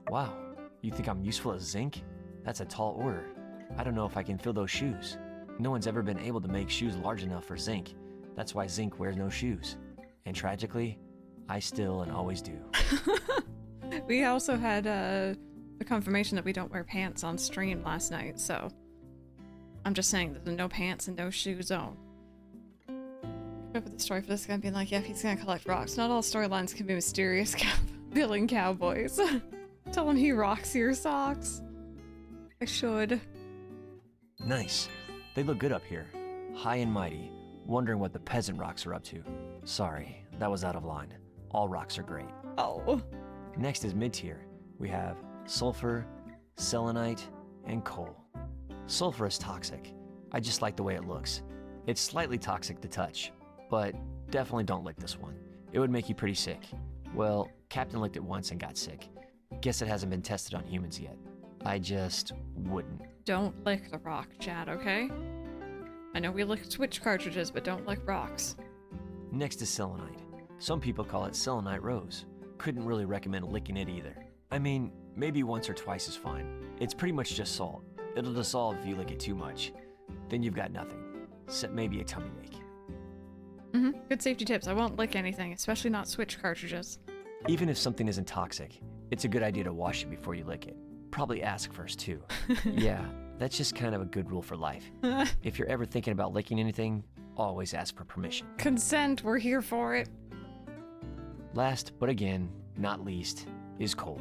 Wow, you think I'm useful as zinc? That's a tall order. I don't know if I can fill those shoes. No one's ever been able to make shoes large enough for zinc. That's why zinc wears no shoes. And tragically, I still and always do. We also had the confirmation that we don't wear pants on stream last night, so I'm just saying that the no pants and no shoe zone. Come up with a story for this guy being like, yeah, he's gonna collect rocks. Not all storylines can be mysterious villain cowboys. Tell him he rocks your socks. I should. Nice. They look good up here. High and mighty. Wondering what the peasant rocks are up to. Sorry, that was out of line. All rocks are great. Oh. Next is mid-tier. We have sulfur, selenite, and coal. Sulfur is toxic. I just like the way it looks. It's slightly toxic to touch, but definitely don't lick this one. It would make you pretty sick. Well, Captain licked it once and got sick. Guess it hasn't been tested on humans yet. I just wouldn't. Don't lick the rock, Chad, okay? I know we lick Switch cartridges, but don't lick rocks. Next is selenite. Some people call it selenite rose. Couldn't really recommend licking it either. I mean, maybe once or twice is fine. It's pretty much just salt. It'll dissolve if you lick it too much. Then you've got nothing, except maybe a tummy ache. Good safety tips. I won't lick anything, especially not Switch cartridges. Even if something isn't toxic, it's a good idea to wash it before you lick it. Probably ask first too. Yeah, that's just kind of a good rule for life. If you're ever thinking about licking anything, always ask for permission. Consent, we're here for it. Last, but again, not least, is coal.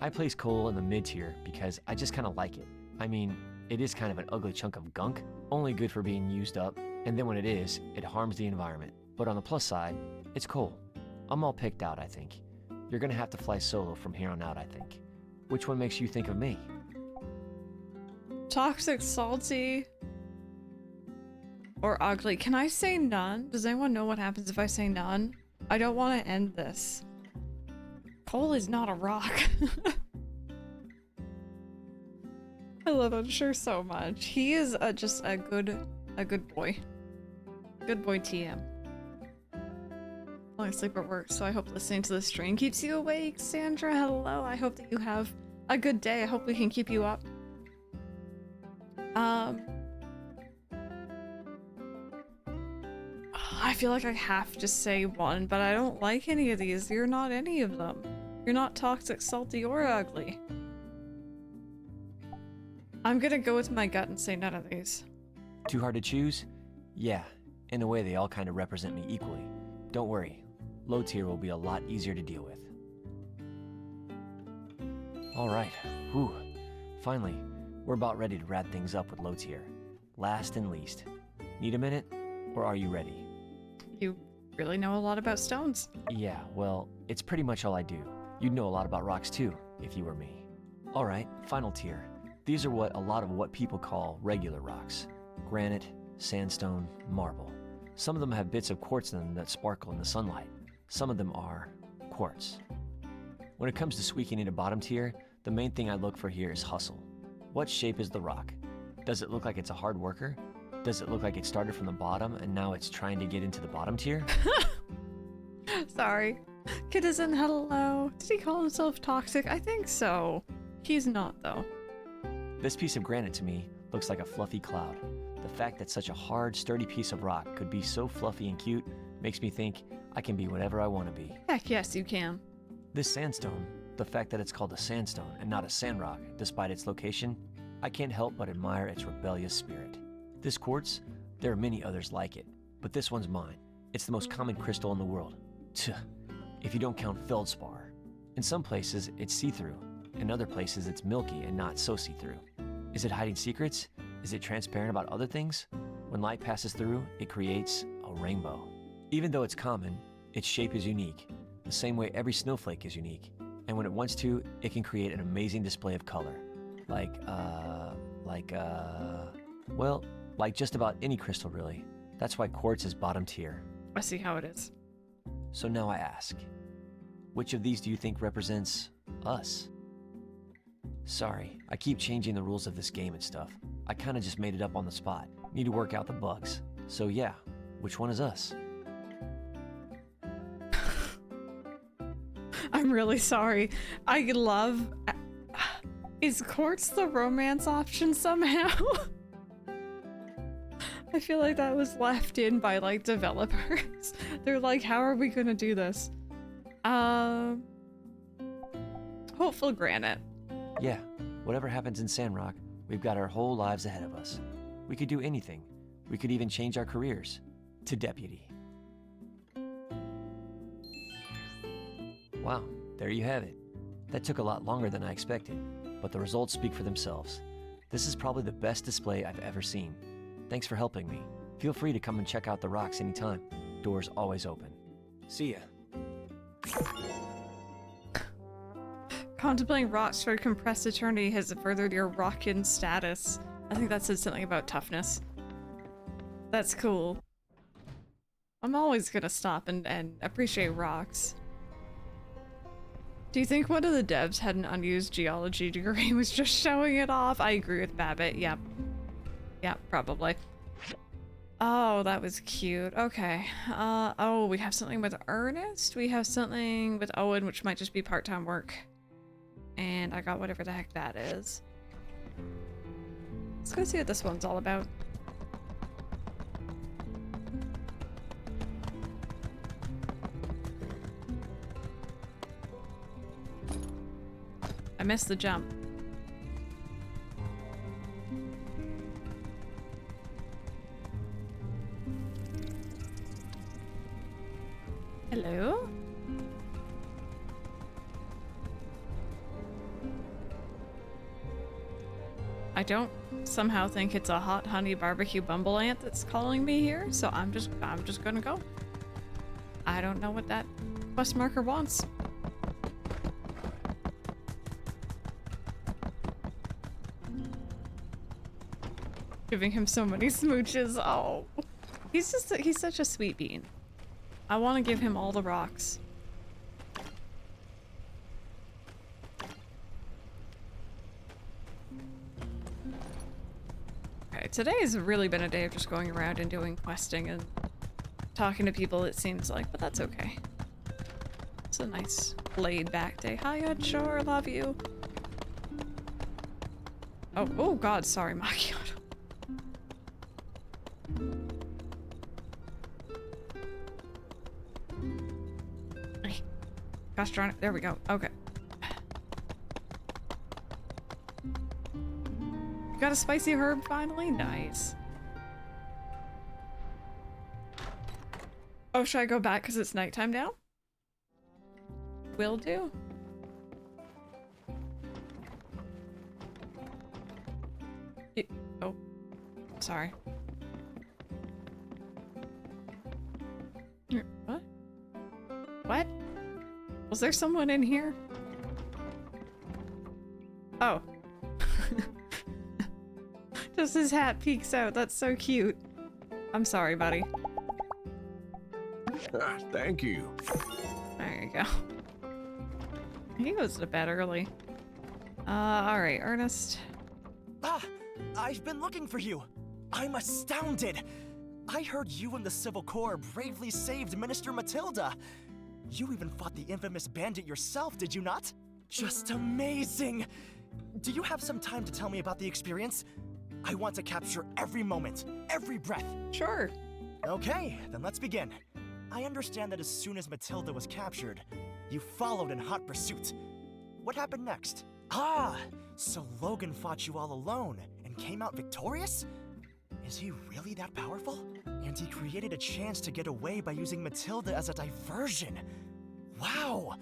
I place coal in the mid-tier because I just kind of like it. I mean, it is kind of an ugly chunk of gunk, only good for being used up, and then when it is, it harms the environment. But on the plus side, it's coal. I'm all picked out, I think. You're gonna have to fly solo from here on out, I think. Which one makes you think of me? Toxic, salty, or ugly. Can I say none? Does anyone know what happens if I say none? I don't want to end this. Coal is not a rock. I love Unsure so much. He is just a good boy. Good boy TM. I sleep at work, so I hope listening to the stream keeps you awake. Sandra, hello. I hope that you have a good day. I hope we can keep you up. I feel like I have to say one, but I don't like any of these. You're not any of them. You're not toxic, salty, or ugly. I'm gonna go with my gut and say none of these. Too hard to choose? Yeah, in a way they all kind of represent me equally. Don't worry, low tier will be a lot easier to deal with. Alright, whew. Finally, we're about ready to wrap things up with low tier. Last and least. Need a minute? Or are you ready? You really know a lot about stones. Yeah, well, it's pretty much all I do. You'd know a lot about rocks too, if you were me. Alright, final tier. These are what a lot of what people call regular rocks. Granite, sandstone, marble. Some of them have bits of quartz in them that sparkle in the sunlight. Some of them are quartz. When it comes to squeaking into bottom tier, the main thing I look for here is hustle. What shape is the rock? Does it look like it's a hard worker? Does it look like it started from the bottom and now it's trying to get into the bottom tier? Sorry. Kitizen, hello. Did he call himself toxic? I think so. He's not, though. This piece of granite to me looks like a fluffy cloud. The fact that such a hard, sturdy piece of rock could be so fluffy and cute makes me think I can be whatever I want to be. Heck yes, you can. This sandstone, the fact that it's called a sandstone and not a sandrock, despite its location, I can't help but admire its rebellious spirit. This quartz, there are many others like it, but this one's mine. It's the most common crystal in the world. Tuh, if you don't count feldspar. In some places, it's see-through. In other places, it's milky and not so see-through. Is it hiding secrets? Is it transparent about other things? When light passes through, it creates a rainbow. Even though it's common, its shape is unique, the same way every snowflake is unique. And when it wants to, it can create an amazing display of color. Well, like just about any crystal, really. That's why quartz is bottom tier. I see how it is. So now I ask, which of these do you think represents us? Sorry, I keep changing the rules of this game and stuff. I kinda just made it up on the spot. Need to work out the bugs. So yeah, which one is us? I'm really sorry. I love... Is quartz the romance option somehow? I feel like that was left in by, like, developers. They're like, how are we gonna do this? Hopeful granite. Yeah, whatever happens in Sandrock, we've got our whole lives ahead of us. We could do anything. We could even change our careers to deputy. Wow, there you have it. That took a lot longer than I expected, but the results speak for themselves. This is probably the best display I've ever seen. Thanks for helping me. Feel free to come and check out the rocks anytime. Doors always open. See ya. Contemplating rocks for a compressed eternity has furthered your rockin' status. I think that said something about toughness. That's cool. I'm always gonna stop and appreciate rocks. Do you think one of the devs had an unused geology degree and was just showing it off? I agree with Babbitt, yep. Yep, probably. Oh, that was cute. Okay. Oh, we have something with Ernest. We have something with Owen, which might just be part-time work. And I got whatever the heck that is. Let's go see what this one's all about. I missed the jump. Hello? I don't somehow think it's a hot honey barbecue bumble ant that's calling me here, so I'm just gonna go. I don't know what that quest marker wants. Giving him so many smooches. Oh, he's such a sweet bean. I want to give him all the rocks. Okay, today has really been a day of just going around and doing questing and talking to people, it seems like, but that's okay. It's a nice laid back day. Hi, Unsure, love you. Oh god, sorry, Macchiato. Gosh darn it, there we go. Okay. Got a spicy herb finally? Nice. Oh, should I go back because it's nighttime now? Will do. Oh, sorry. What? What? Was there someone in here? Oh. Just his hat peeks out. That's so cute. I'm sorry, buddy. Thank you. There you go. He goes to bed early. Alright, Ernest. I've been looking for you. I'm astounded. I heard you and the Civil Corps bravely saved Minister Matilda. You even fought the infamous bandit yourself, did you not? Just amazing! Do you have some time to tell me about the experience? I want to capture every moment, every breath. Sure. Okay, then let's begin. I understand that as soon as Matilda was captured, you followed in hot pursuit. What happened next? Ah, so Logan fought you all alone and came out victorious? Is he really that powerful? And he created a chance to get away by using Matilda as a diversion. Wow!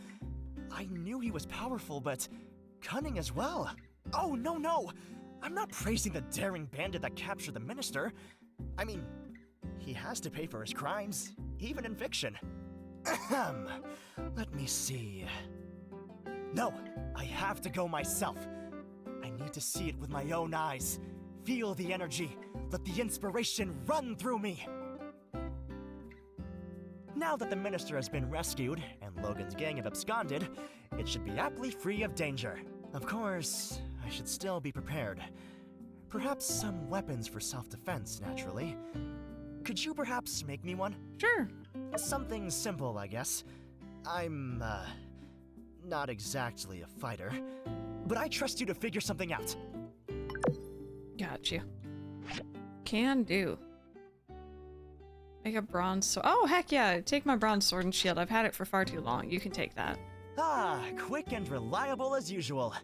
I knew he was powerful, but cunning as well. Oh, no! I'm not praising the daring bandit that captured the minister. I mean, he has to pay for his crimes, even in fiction. Ahem. Let me see. No, I have to go myself. I need to see it with my own eyes. Feel the energy. Let the inspiration run through me. Now that the minister has been rescued and Logan's gang have absconded, it should be aptly free of danger. Of course, I should still be prepared. Perhaps some weapons for self-defense, naturally. Could you perhaps make me one? Sure. Something simple, I guess. I'm, not exactly a fighter, but I trust you to figure something out. Got you. Can do. Make a bronze sword. Oh, heck yeah. Take my bronze sword and shield. I've had it for far too long. You can take that. Ah, quick and reliable as usual.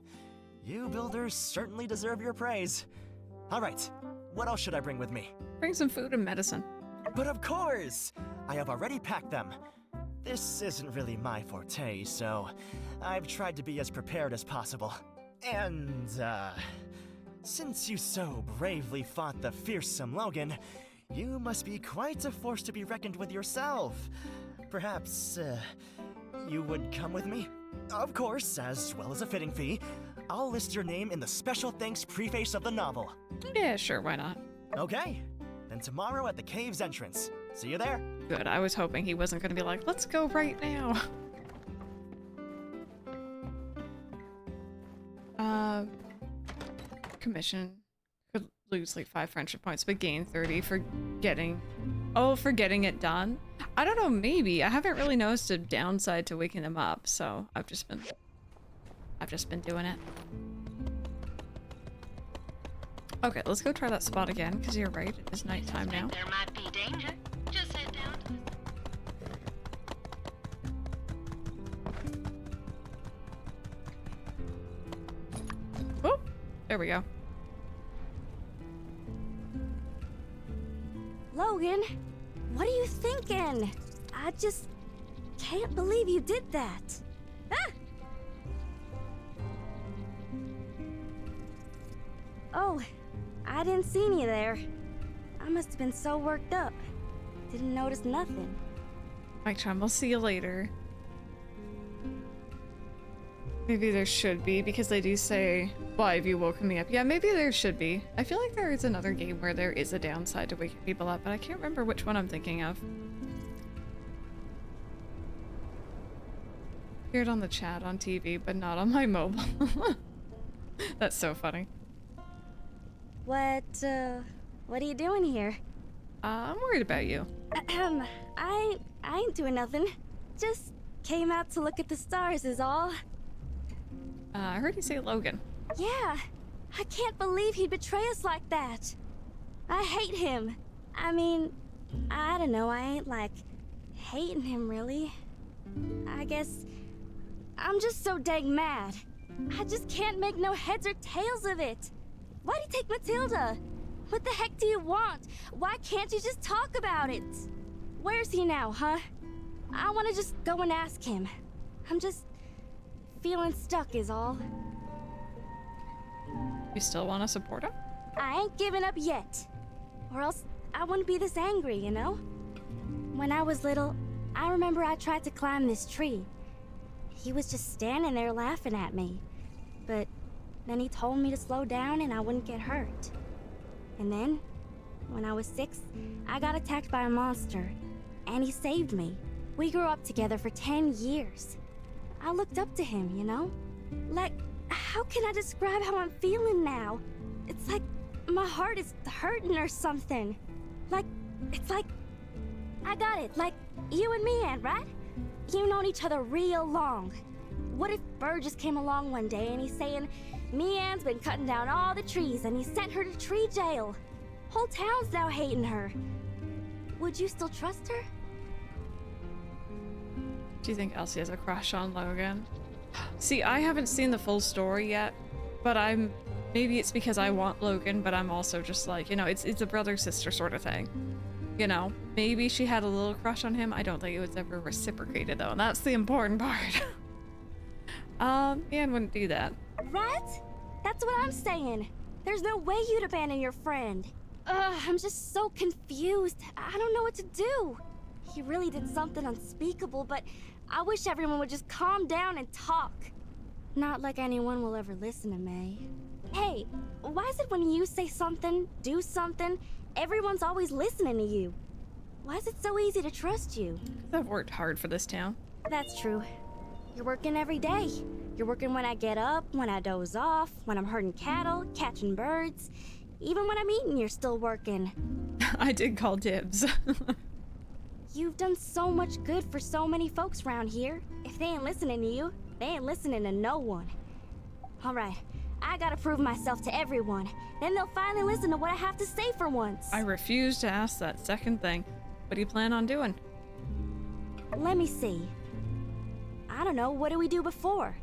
You builders certainly deserve your praise. All right, what else should I bring with me? Bring some food and medicine. But of course! I have already packed them. This isn't really my forte, so I've tried to be as prepared as possible. And, since you so bravely fought the fearsome Logan, you must be quite a force to be reckoned with yourself. Perhaps, you would come with me? Of course, as well as a fitting fee. I'll list your name in the special thanks preface of the novel. Yeah, sure, why not? Okay, then tomorrow at the cave's entrance. See you there. Good, I was hoping he wasn't going to be like, let's go right now. Commission. Could lose like 5 friendship points, but gain 30 for getting... Oh, for getting it done? I don't know, maybe. I haven't really noticed a downside to waking them up, so I've just been doing it. Okay, let's go try that spot again, because you're right, it is nighttime now. There might be danger. Just head down to Oh, there we go. Logan, what are you thinking? I just can't believe you did that. Ah! Oh, I didn't see you there. I must have been so worked up. Didn't notice nothing. Mike Chum, we'll see you later. Maybe there should be, because they do say, why have you woken me up? Yeah, maybe there should be. I feel like there is another game where there is a downside to waking people up, but I can't remember which one I'm thinking of. Hear it on the chat on TV, but not on my mobile. That's so funny. What are you doing here? I'm worried about you. I ain't doing nothing. Just came out to look at the stars is all. I heard you say Logan. Yeah, I can't believe he'd betray us like that. I hate him. I mean, I don't know, I ain't like hating him really. I guess I'm just so dang mad. I just can't make no heads or tails of it. Why'd he take Matilda? What the heck do you want? Why can't you just talk about it? Where's he now, huh? I want to just go and ask him. I'm just feeling stuck is all. You still want to support him? I ain't giving up yet. Or else I wouldn't be this angry, you know? When I was little, I remember I tried to climb this tree. He was just standing there laughing at me. But then he told me to slow down and I wouldn't get hurt. And then, when I was 6, I got attacked by a monster. And he saved me. We grew up together for 10 years. I looked up to him, you know? Like, how can I describe how I'm feeling now? It's like my heart is hurting or something. Like, it's like... I got it. Like, you and me, Aunt, right? You've known each other real long. What if Burgess came along one day and he's saying, "Me-Ann's been cutting down all the trees and he sent her to tree jail. Whole town's now hating her." Would you still trust her? Do you think Elsie has a crush on Logan? See, I haven't seen the full story yet, but maybe it's because I want Logan, but I'm also just like, you know, it's a brother-sister sort of thing. You know, maybe she had a little crush on him. I don't think it was ever reciprocated though, and that's the important part. Anne wouldn't do that. Right? That's what I'm saying. There's no way you'd abandon your friend. I'm just so confused. I don't know what to do. He really did something unspeakable, but I wish everyone would just calm down and talk. Not like anyone will ever listen to me. Hey, why is it when you say something, do something, everyone's always listening to you? Why is it so easy to trust you? I've worked hard for this town. That's true. You're working every day. You're working when I get up, when I doze off, when I'm herding cattle, catching birds. Even when I'm eating, you're still working. I did call dibs. You've done so much good for so many folks around here. If they ain't listening to you, they ain't listening to no one. Alright, I gotta prove myself to everyone. Then they'll finally listen to what I have to say for once. I refuse to ask that second thing. What do you plan on doing? Let me see. I don't know, what did we do before?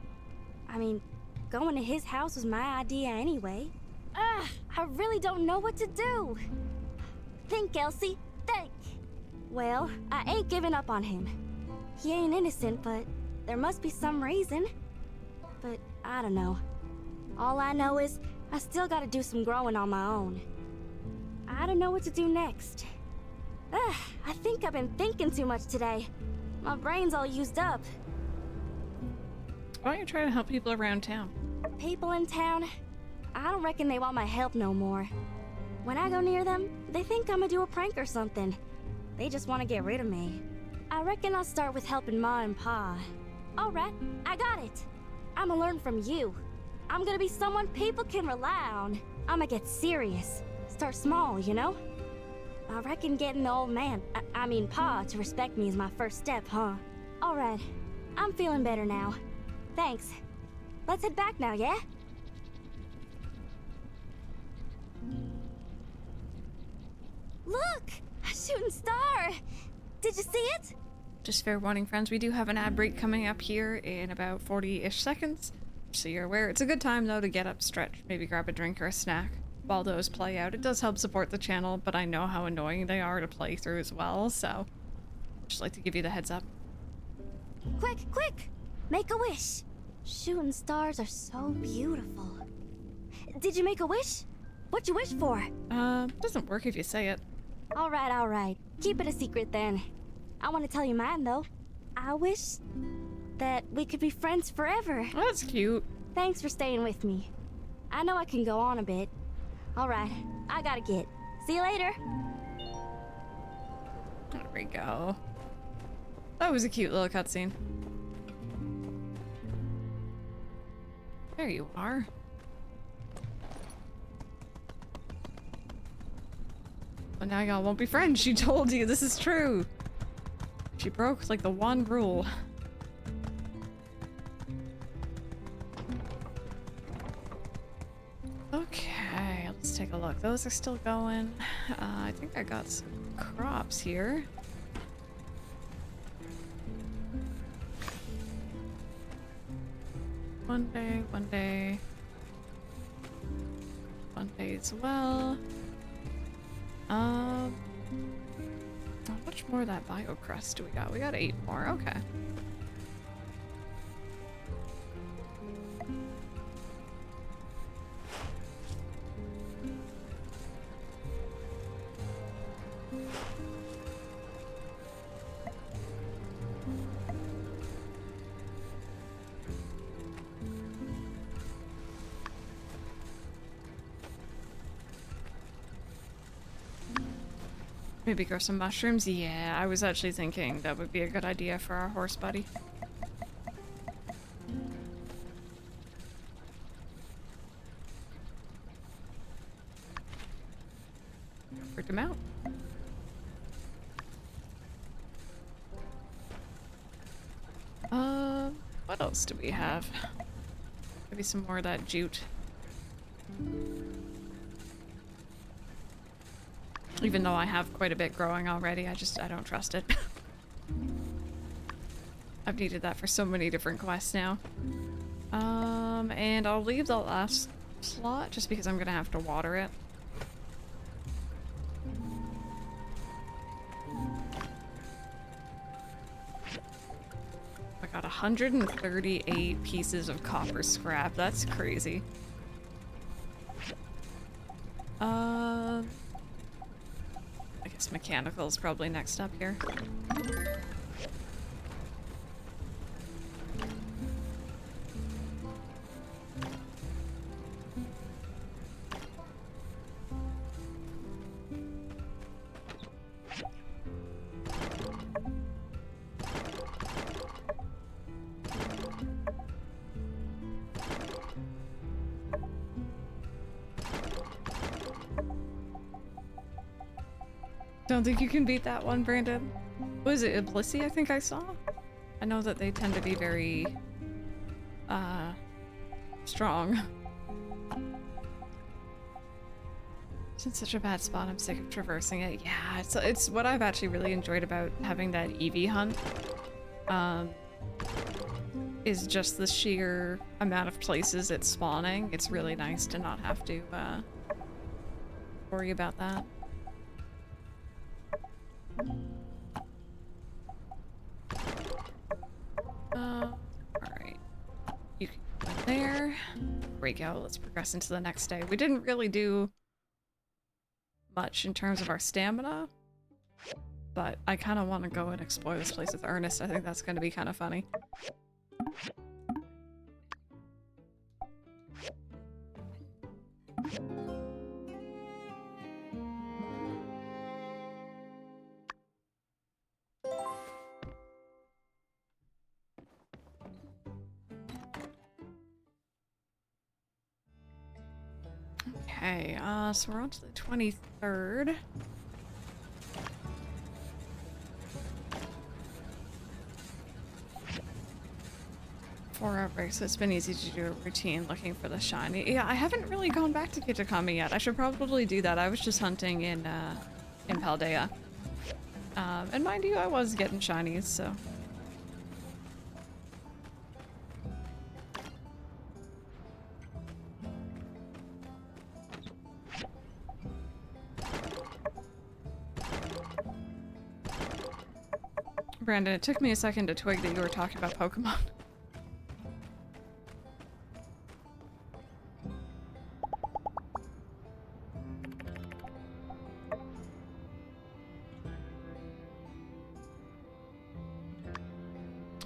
I mean, going to his house was my idea anyway. I really don't know what to do. Think, Elsie, think. Well, I ain't giving up on him. He ain't innocent, but there must be some reason. But I don't know. All I know is I still gotta do some growing on my own. I don't know what to do next. I think I've been thinking too much today. My brain's all used up. Why don't you try to help people around town? People in town? I don't reckon they want my help no more. When I go near them, they think I'm gonna do a prank or something. They just want to get rid of me. I reckon I'll start with helping Ma and Pa. Alright, I got it. I'ma learn from you. I'm gonna be someone people can rely on. I'ma get serious. Start small, you know? I reckon getting the old man, I mean Pa, to respect me is my first step, huh? Alright, I'm feeling better now. Thanks. Let's head back now, yeah? Look! A shooting star! Did you see it? Just fair warning, friends, we do have an ad break coming up here in about 40-ish seconds. So you're aware. It's a good time, though, to get up, stretch, maybe grab a drink or a snack while those play out. It does help support the channel, but I know how annoying they are to play through as well, so just like to give you the heads up. Quick, quick! Make a wish! Shooting stars are so beautiful. Did you make a wish? What'd you wish for? Doesn't work if you say it. Alright. Keep it a secret then. I want to tell you mine, though. I wish that we could be friends forever. Oh, that's cute. Thanks for staying with me. I know I can go on a bit. Alright, I gotta get. See you later. There we go. That was a cute little cutscene. There you are. But now y'all won't be friends. She told you this is true. She broke like the one rule. Okay, let's take a look. Those are still going. I think I got some crops here. One day as well. How much more of that bio crust do we got? We got 8 more, okay. Maybe grow some mushrooms? Yeah, I was actually thinking that would be a good idea for our horse buddy. Freak him out. else do we have? Maybe some more of that jute. Even though I have quite a bit growing already, I don't trust it. I've needed that for so many different quests now. And I'll leave the last slot just because I'm gonna have to water it. I got 138 pieces of copper scrap. That's crazy. I guess mechanical is probably next up here. Don't think you can beat that one, Brandon. Was it Iblissy I think I saw? I know that they tend to be very, strong. It's in such a bad spot, I'm sick of traversing it. Yeah, it's what I've actually really enjoyed about having that Eevee hunt. Is just the sheer amount of places it's spawning. It's really nice to not have to, worry about that. Alright. You can go there. Break out. Let's progress into the next day. We didn't really do much in terms of our stamina, but I kind of want to go and explore this place with Ernest. I think that's going to be kind of funny. Okay, so we're on to the 23rd. For break, so it's been easy to do a routine looking for the shiny. Yeah, I haven't really gone back to Kitakami yet. I should probably do that. I was just hunting in Paldea. And mind you, I was getting shinies, so. Brandon, it took me a second to twig that you were talking about Pokemon.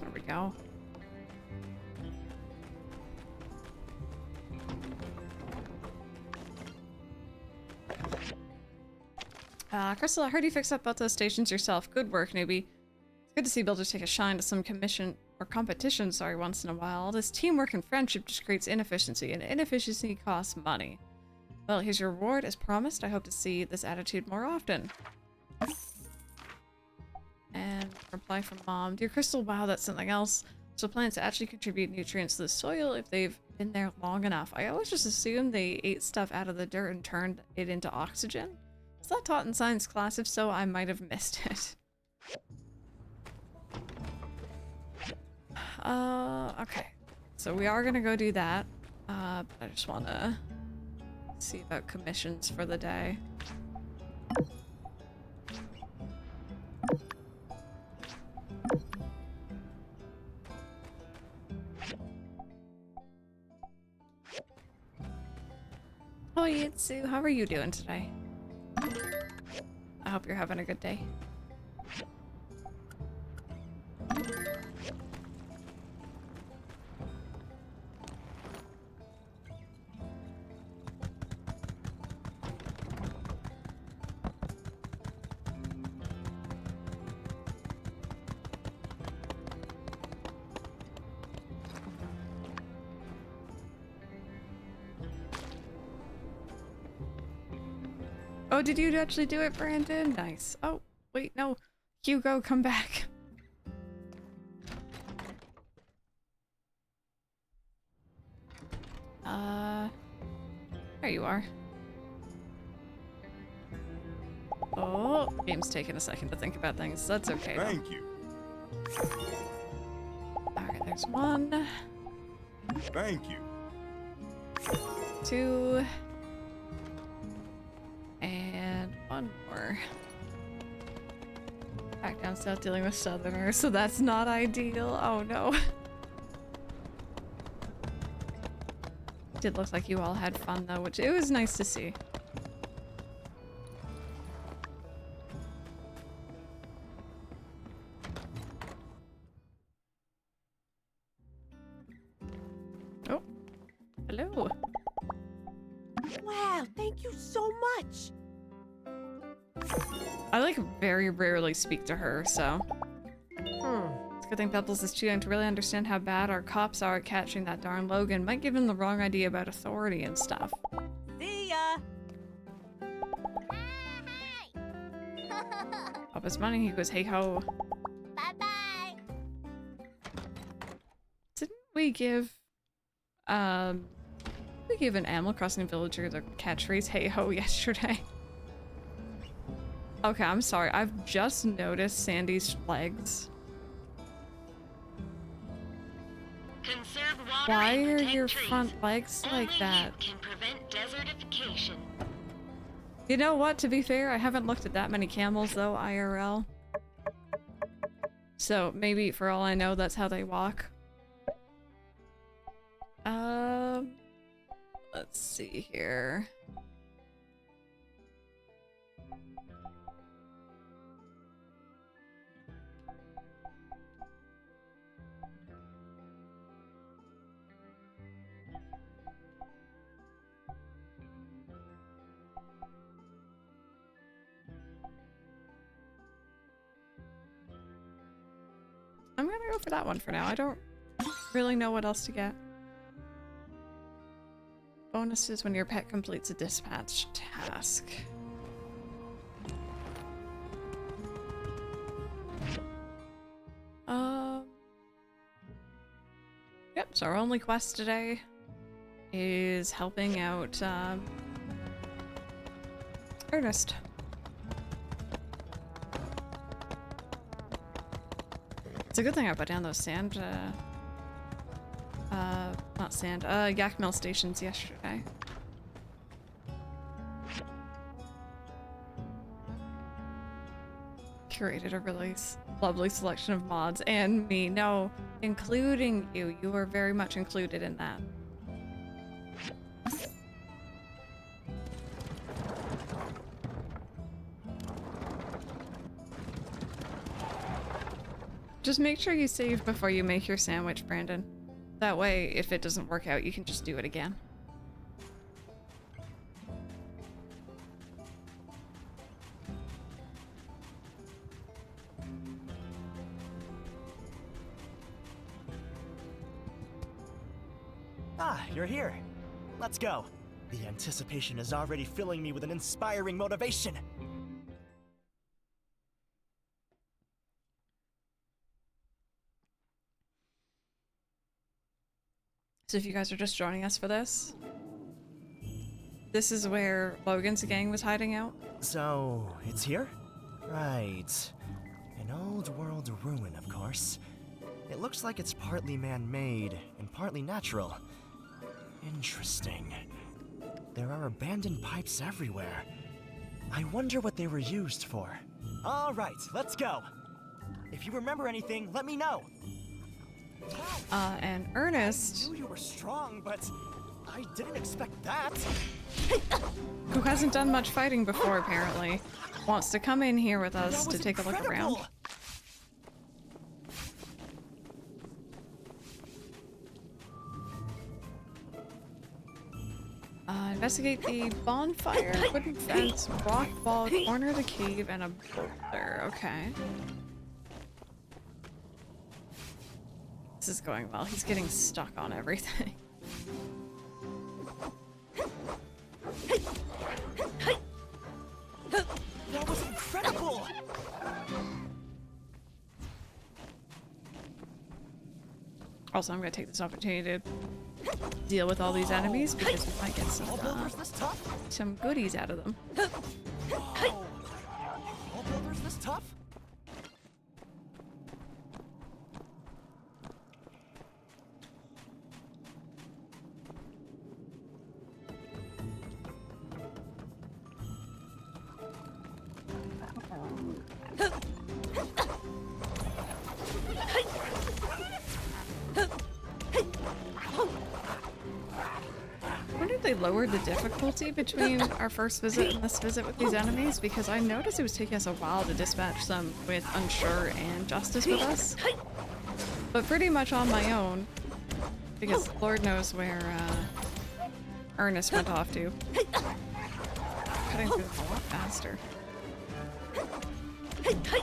There we go. Crystal, I heard you fixed up both those stations yourself. Good work, newbie. It's good to see builders take a shine to some competition, once in a while. All this teamwork and friendship just creates inefficiency, and inefficiency costs money. Well, here's your reward. As promised, I hope to see this attitude more often. And reply from Mom. Dear Crystal, wow, that's something else. So plants actually contribute nutrients to the soil if they've been there long enough. I always just assumed they ate stuff out of the dirt and turned it into oxygen. Is that taught in science class? If so, I might have missed it. Okay. So we are gonna go do that. But I just wanna see about commissions for the day. Oh, Yitsu, how are you doing today? I hope you're having a good day. Oh, did you actually do it, Brandon? Nice. Oh, wait, no. Hugo, come back. There you are. Oh, game's taking a second to think about things. That's okay. Thank you. Alright, there's one. Thank you. 2. And 1 more. Back down south dealing with Southerners, so that's not ideal. Oh no. Did look like you all had fun though, which it was nice to see. Oh, hello. Wow, thank you so much. I like very rarely speak to her, so. It's a good thing Pebbles is too young to really understand how bad our cops are at catching that darn Logan. Might give him the wrong idea about authority and stuff. See ya. Papa's money, he goes, hey ho. Bye-bye. Didn't we give an Animal Crossing villager the catchphrase hey ho yesterday? Okay, I'm sorry. I've just noticed Sandy's legs. Conserve water Why and are protect your trees. front legs Only like that? heat can prevent desertification. You know what? To be fair, I haven't looked at that many camels though, IRL. So maybe for all I know, that's how they walk. Let's see here. I'm gonna go for that one for now. I don't really know what else to get. Bonuses when your pet completes a dispatch task. Yep, so our only quest today is helping out Ernest. It's a good thing I put down those yak mill stations yesterday. Curated a really lovely selection of mods, and me, no, including you. You were very much included in that. Just make sure you save before you make your sandwich, Brandon. That way, if it doesn't work out, you can just do it again. Ah, you're here. Let's go. The anticipation is already filling me with an inspiring motivation. So if you guys are just joining us for this, this is where Logan's gang was hiding out. So, it's here? Right. An old world ruin, of course. It looks like it's partly man-made and partly natural. Interesting. There are abandoned pipes everywhere. I wonder what they were used for. All right, let's go. If you remember anything, let me know. And Ernest, I knew you were strong, but I didn't expect that. who hasn't done much fighting before apparently, wants to come in here with us to take a look around. Investigate the bonfire, wooden fence, rock wall, corner of the cave, and a boulder. Okay. This is going well. He's getting stuck on everything. That was incredible! Also, I'm gonna take this opportunity to deal with all these enemies because we might get Builders this tough? some goodies out of them. All builders this tough? I wonder if they lowered the difficulty between our first visit and this visit with these enemies, because I noticed it was taking us a while to dispatch some with Unsure and Justice with us. But pretty much on my own, because Lord knows where Ernest went off to. Cutting through this a lot faster. Okay.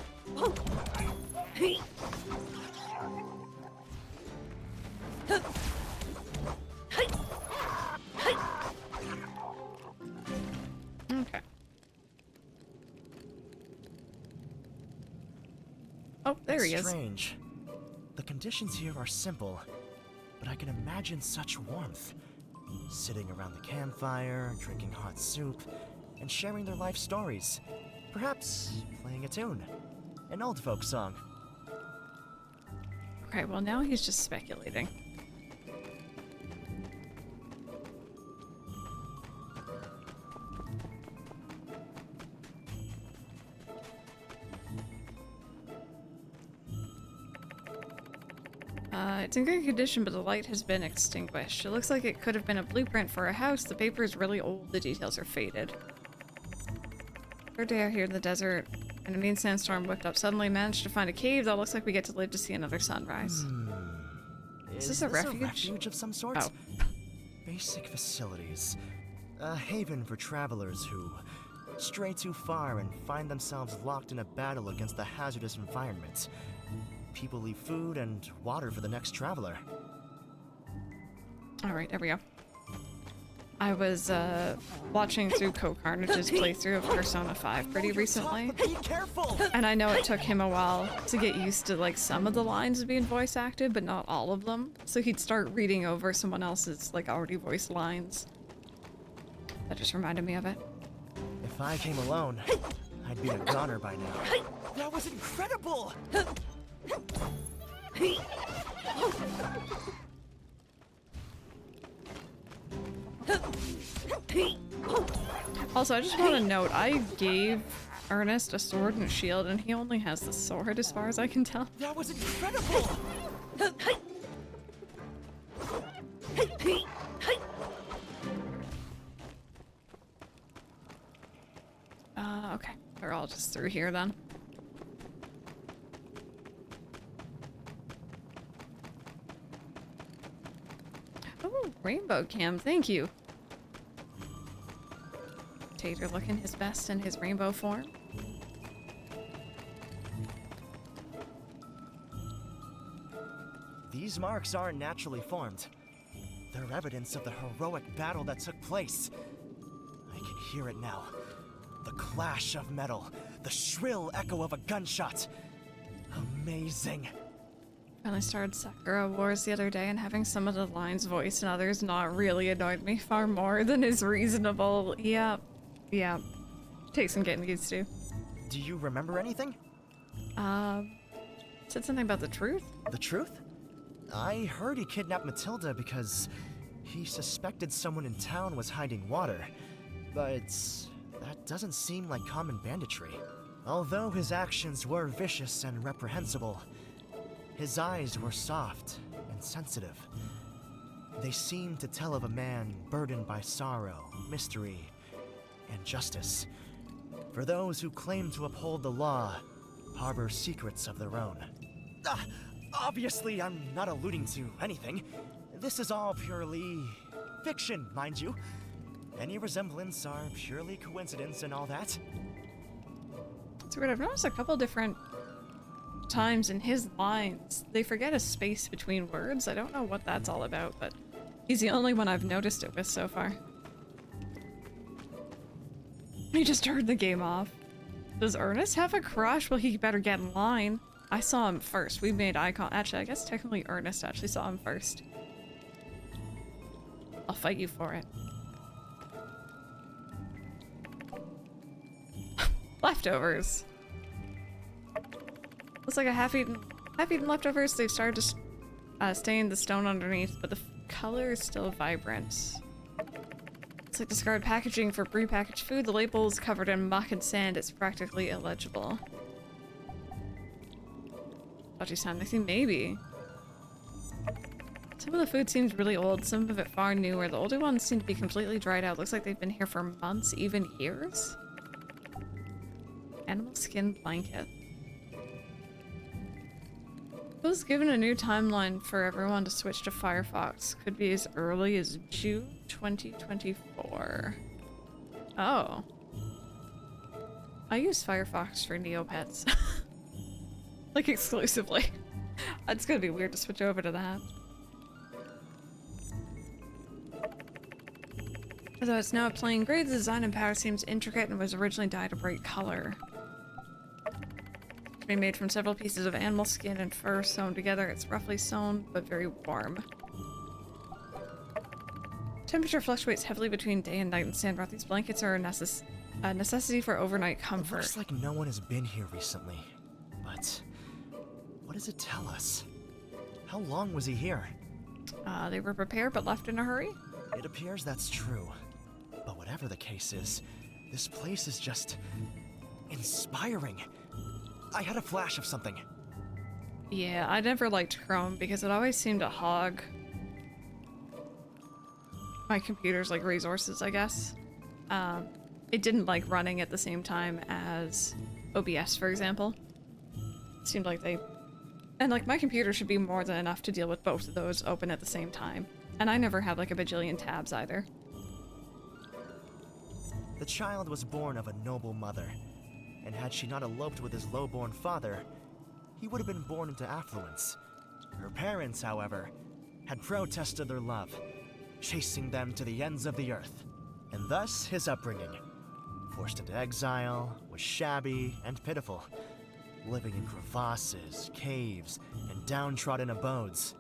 Oh, there he is. Strange. The conditions here are simple, but I can imagine such warmth. Sitting around the campfire, drinking hot soup, and sharing their life stories. Perhaps playing a tune. An old folk song. Okay, well now he's just speculating. It's in good condition, but the light has been extinguished. It looks like it could have been a blueprint for a house. The paper is really old, the details are faded. Third day out here in the desert, and a mean sandstorm whipped up suddenly. Managed to find a cave that looks like we get to live to see another sunrise. Is this a refuge? A refuge of some sort? Oh. Basic facilities. A haven for travelers who stray too far and find themselves locked in a battle against the hazardous environment. People leave food and water for the next traveler. Alright, there we go. I was watching through Carnage's playthrough of Persona 5 pretty recently. Be careful! And I know it took him a while to get used to like some of the lines being voice acted, but not all of them. So he'd start reading over someone else's like already voiced lines. That just reminded me of it. If I came alone, I'd be a goner by now. That was incredible! Also, I just want to note, I gave Ernest a sword and a shield, and he only has the sword as far as I can tell. That was incredible! Okay. We're all just through here then. Oh, rainbow cam, thank you. Tater looking his best in his rainbow form. These marks aren't naturally formed. They're evidence of the heroic battle that took place. I can hear it now. The clash of metal, the shrill echo of a gunshot. Amazing. Finally started Sakura Wars the other day, and having some of the lines voiced and others not really annoyed me far more than is reasonable. Yeah. Takes some getting used to. Do you remember anything? Said something about the truth? The truth? I heard he kidnapped Matilda because he suspected someone in town was hiding water. But that doesn't seem like common banditry. Although his actions were vicious and reprehensible, his eyes were soft and sensitive. They seemed to tell of a man burdened by sorrow, mystery, and justice. For those who claim to uphold the law, harbor secrets of their own. Obviously, I'm not alluding to anything. This is all purely fiction, mind you. Any resemblance are purely coincidence and all that. It's weird, I've noticed a couple different times in his lines, they forget a space between words. I don't know what that's all about, but he's the only one I've noticed it with so far. He just turned the game off. Does Ernest have a crush? Well, he better get in line. I saw him first. We made eye contact. Actually, I guess technically Ernest actually saw him first. I'll fight you for it. Leftovers. Looks like a half-eaten leftovers. They've started to stain the stone underneath, but the color is still vibrant. It's like discarded packaging for prepackaged food. The label is covered in muck and sand. It's practically illegible. Dodgy sound. I think maybe. Some of the food seems really old, some of it far newer. The older ones seem to be completely dried out. Looks like they've been here for months, even years. Animal skin blanket. Was given a new timeline for everyone to switch to Firefox. Could be as early as June 2024. Oh. I use Firefox for Neopets. Like exclusively. It's gonna be weird to switch over to that. Although it's now plain gray, the design and pattern seems intricate and was originally dyed a bright color. It can be made from several pieces of animal skin and fur sewn together. It's roughly sewn, but very warm. Temperature fluctuates heavily between day and night in Sandrock. These blankets are a necessity for overnight comfort. It looks like no one has been here recently, but what does it tell us? How long was he here? They were prepared but left in a hurry? It appears that's true. But whatever the case is, this place is just inspiring. I had a flash of something. Yeah, I never liked Chrome because it always seemed to hog my computer's like resources, I guess. It didn't like running at the same time as OBS, for example. It seemed like they... And like my computer should be more than enough to deal with both of those open at the same time. And I never had like a bajillion tabs either. The child was born of a noble mother, and had she not eloped with his low-born father, he would have been born into affluence. Her parents, however, had protested their love, chasing them to the ends of the earth. And thus his upbringing. Forced into exile, was shabby and pitiful, living in crevasses, caves, and downtrodden abodes.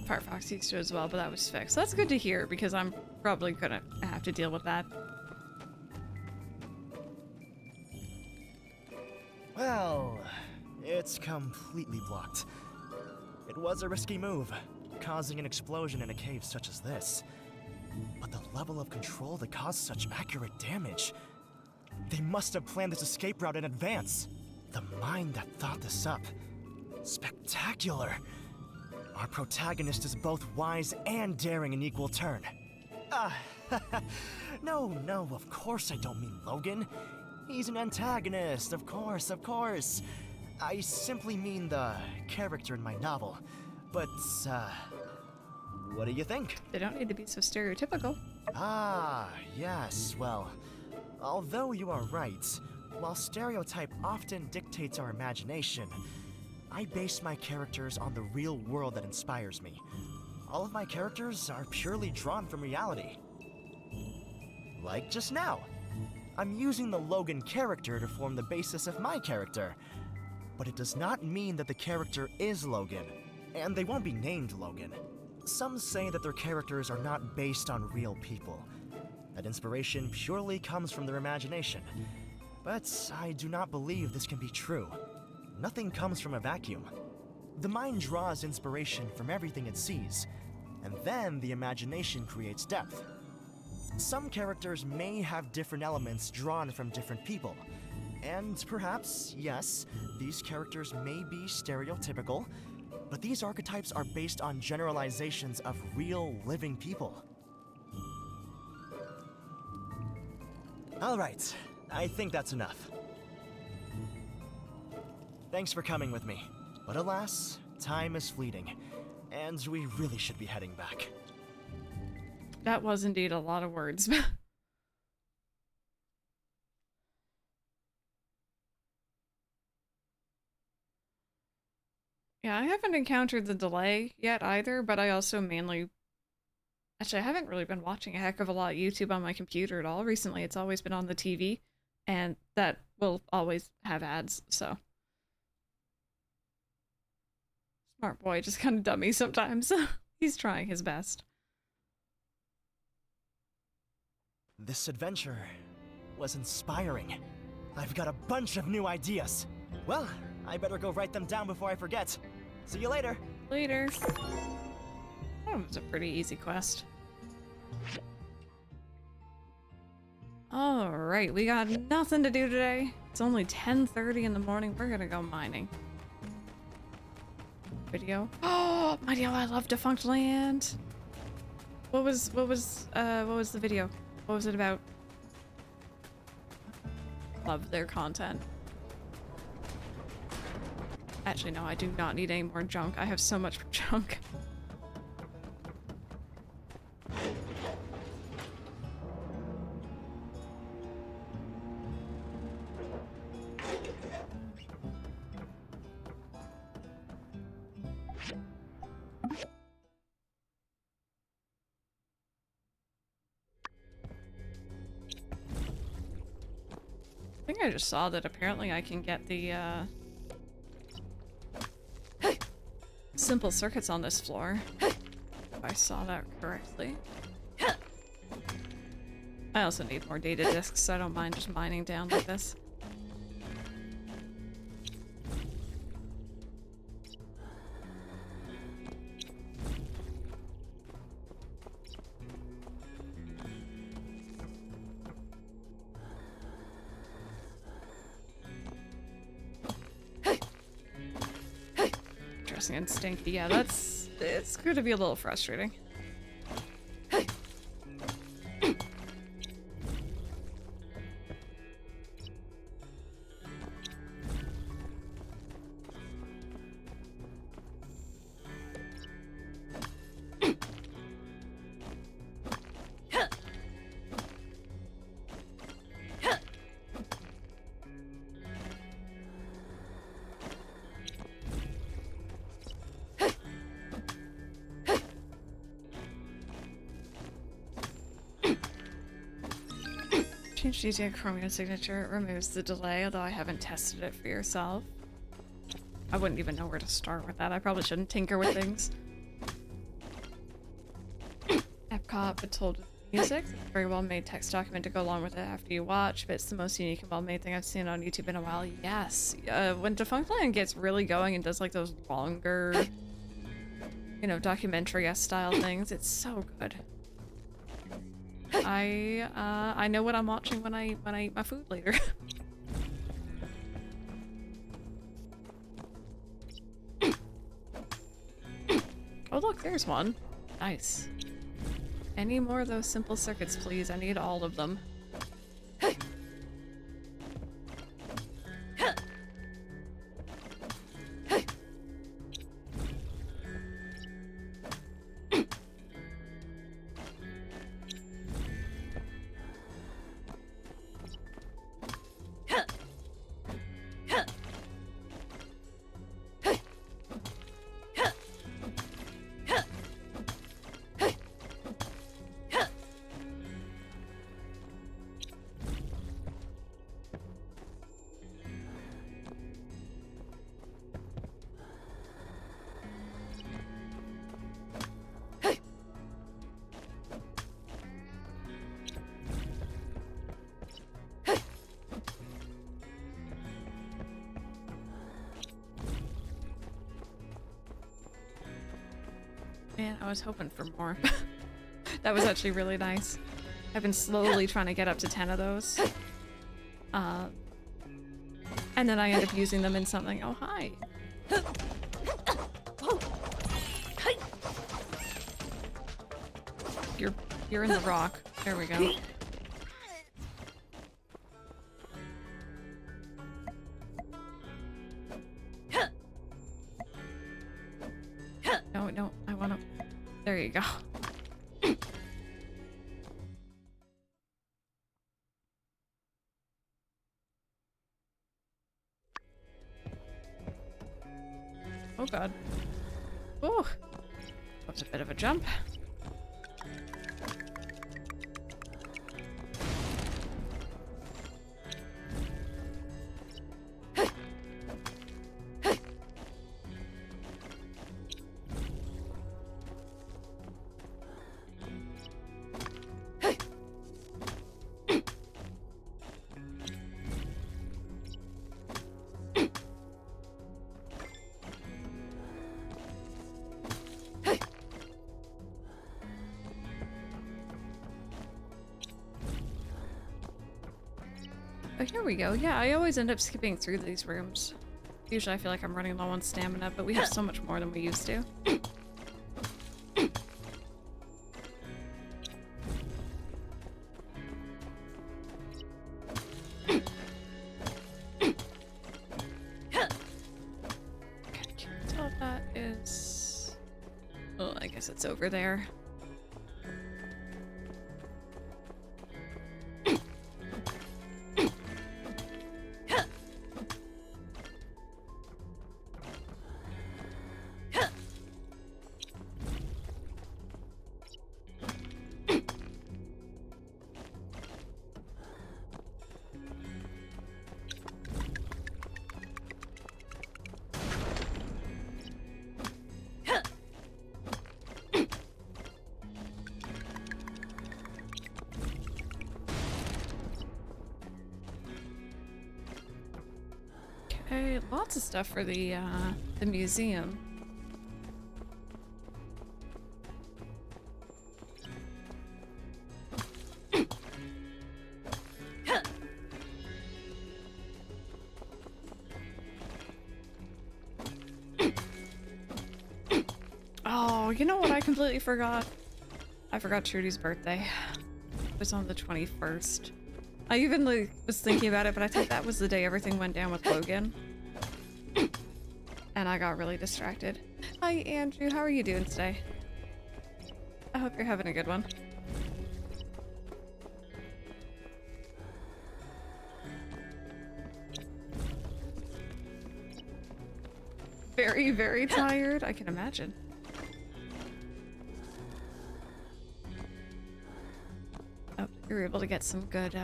Firefox used to as well, but that was fixed. So that's good to hear because I'm probably gonna have to deal with that. Well, it's completely blocked. It was a risky move, causing an explosion in a cave such as this. But the level of control that caused such accurate damage... They must have planned this escape route in advance. The mind that thought this up. Spectacular. Our protagonist is both wise and daring in equal turn. No, of course I don't mean Logan. He's an antagonist, of course. I simply mean the character in my novel. But, what do you think? They don't need to be so stereotypical. Yes, well, although you are right, while stereotype often dictates our imagination, I base my characters on the real world that inspires me. All of my characters are purely drawn from reality. Like just now. I'm using the Logan character to form the basis of my character. But it does not mean that the character is Logan, and they won't be named Logan. Some say that their characters are not based on real people, that inspiration purely comes from their imagination. But I do not believe this can be true. Nothing comes from a vacuum. The mind draws inspiration from everything it sees, and then the imagination creates depth. Some characters may have different elements drawn from different people, and perhaps, yes, these characters may be stereotypical, but these archetypes are based on generalizations of real, living people. All right, I think that's enough. Thanks for coming with me, but alas, time is fleeting, and we really should be heading back. That was indeed a lot of words. Yeah, I haven't encountered the delay yet either, but I also mainly... Actually, I haven't really been watching a heck of a lot of YouTube on my computer at all recently. It's always been on the TV, and that will always have ads, so. Smart boy, just kind of dummy sometimes. He's trying his best. This adventure was inspiring. I've got a bunch of new ideas. Well, I better go write them down before I forget. See you later. Later. That was a pretty easy quest. Alright, we got nothing to do today. It's only 10:30 in the morning. We're gonna go mining. Video. Oh, my deal, I love Defunct Land. What was the video? What was it about? Love their content. Actually, no, I do not need any more junk. I have so much junk. I think I just saw that apparently I can get the simple circuits on this floor. If I saw that correctly. I also need more data disks, so I don't mind just mining down like this. And stinky. Yeah, it's going to be a little frustrating. Change GTA Chromium signature. It removes the delay, although I haven't tested it for yourself. I wouldn't even know where to start with that. I probably shouldn't tinker with things. Epcot, but told with music. It's a very well made text document to go along with it after you watch, but it's the most unique and well made thing I've seen on YouTube in a while. Yes. When Defunct Land gets really going and does like those longer, you know, documentary-esque style things, it's so good. I know what I'm watching when I eat my food later. Oh look, there's one. Nice. Any more of those simple circuits, please? I need all of them. Man, I was hoping for more. That was actually really nice. I've been slowly trying to get up to 10 of those. And then I end up using them in something. Oh, hi. You're in the rock. There we go. No, I wanna... There you go. Oh god. Oh, that was a bit of a jump. here we go. Yeah, I always end up skipping through these rooms. Usually I feel like I'm running low on stamina, but we have so much more than we used to. So that is... Oh, I guess it's over there. Okay, lots of stuff for the museum. Oh, you know what I completely forgot? I forgot Trudy's birthday. It was on the 21st. I even like, was thinking about it, but I thought that was the day everything went down with Logan. And I got really distracted. Hi, Andrew. How are you doing today? I hope you're having a good one. Very, very tired. I can imagine. Oh, you're able to get some good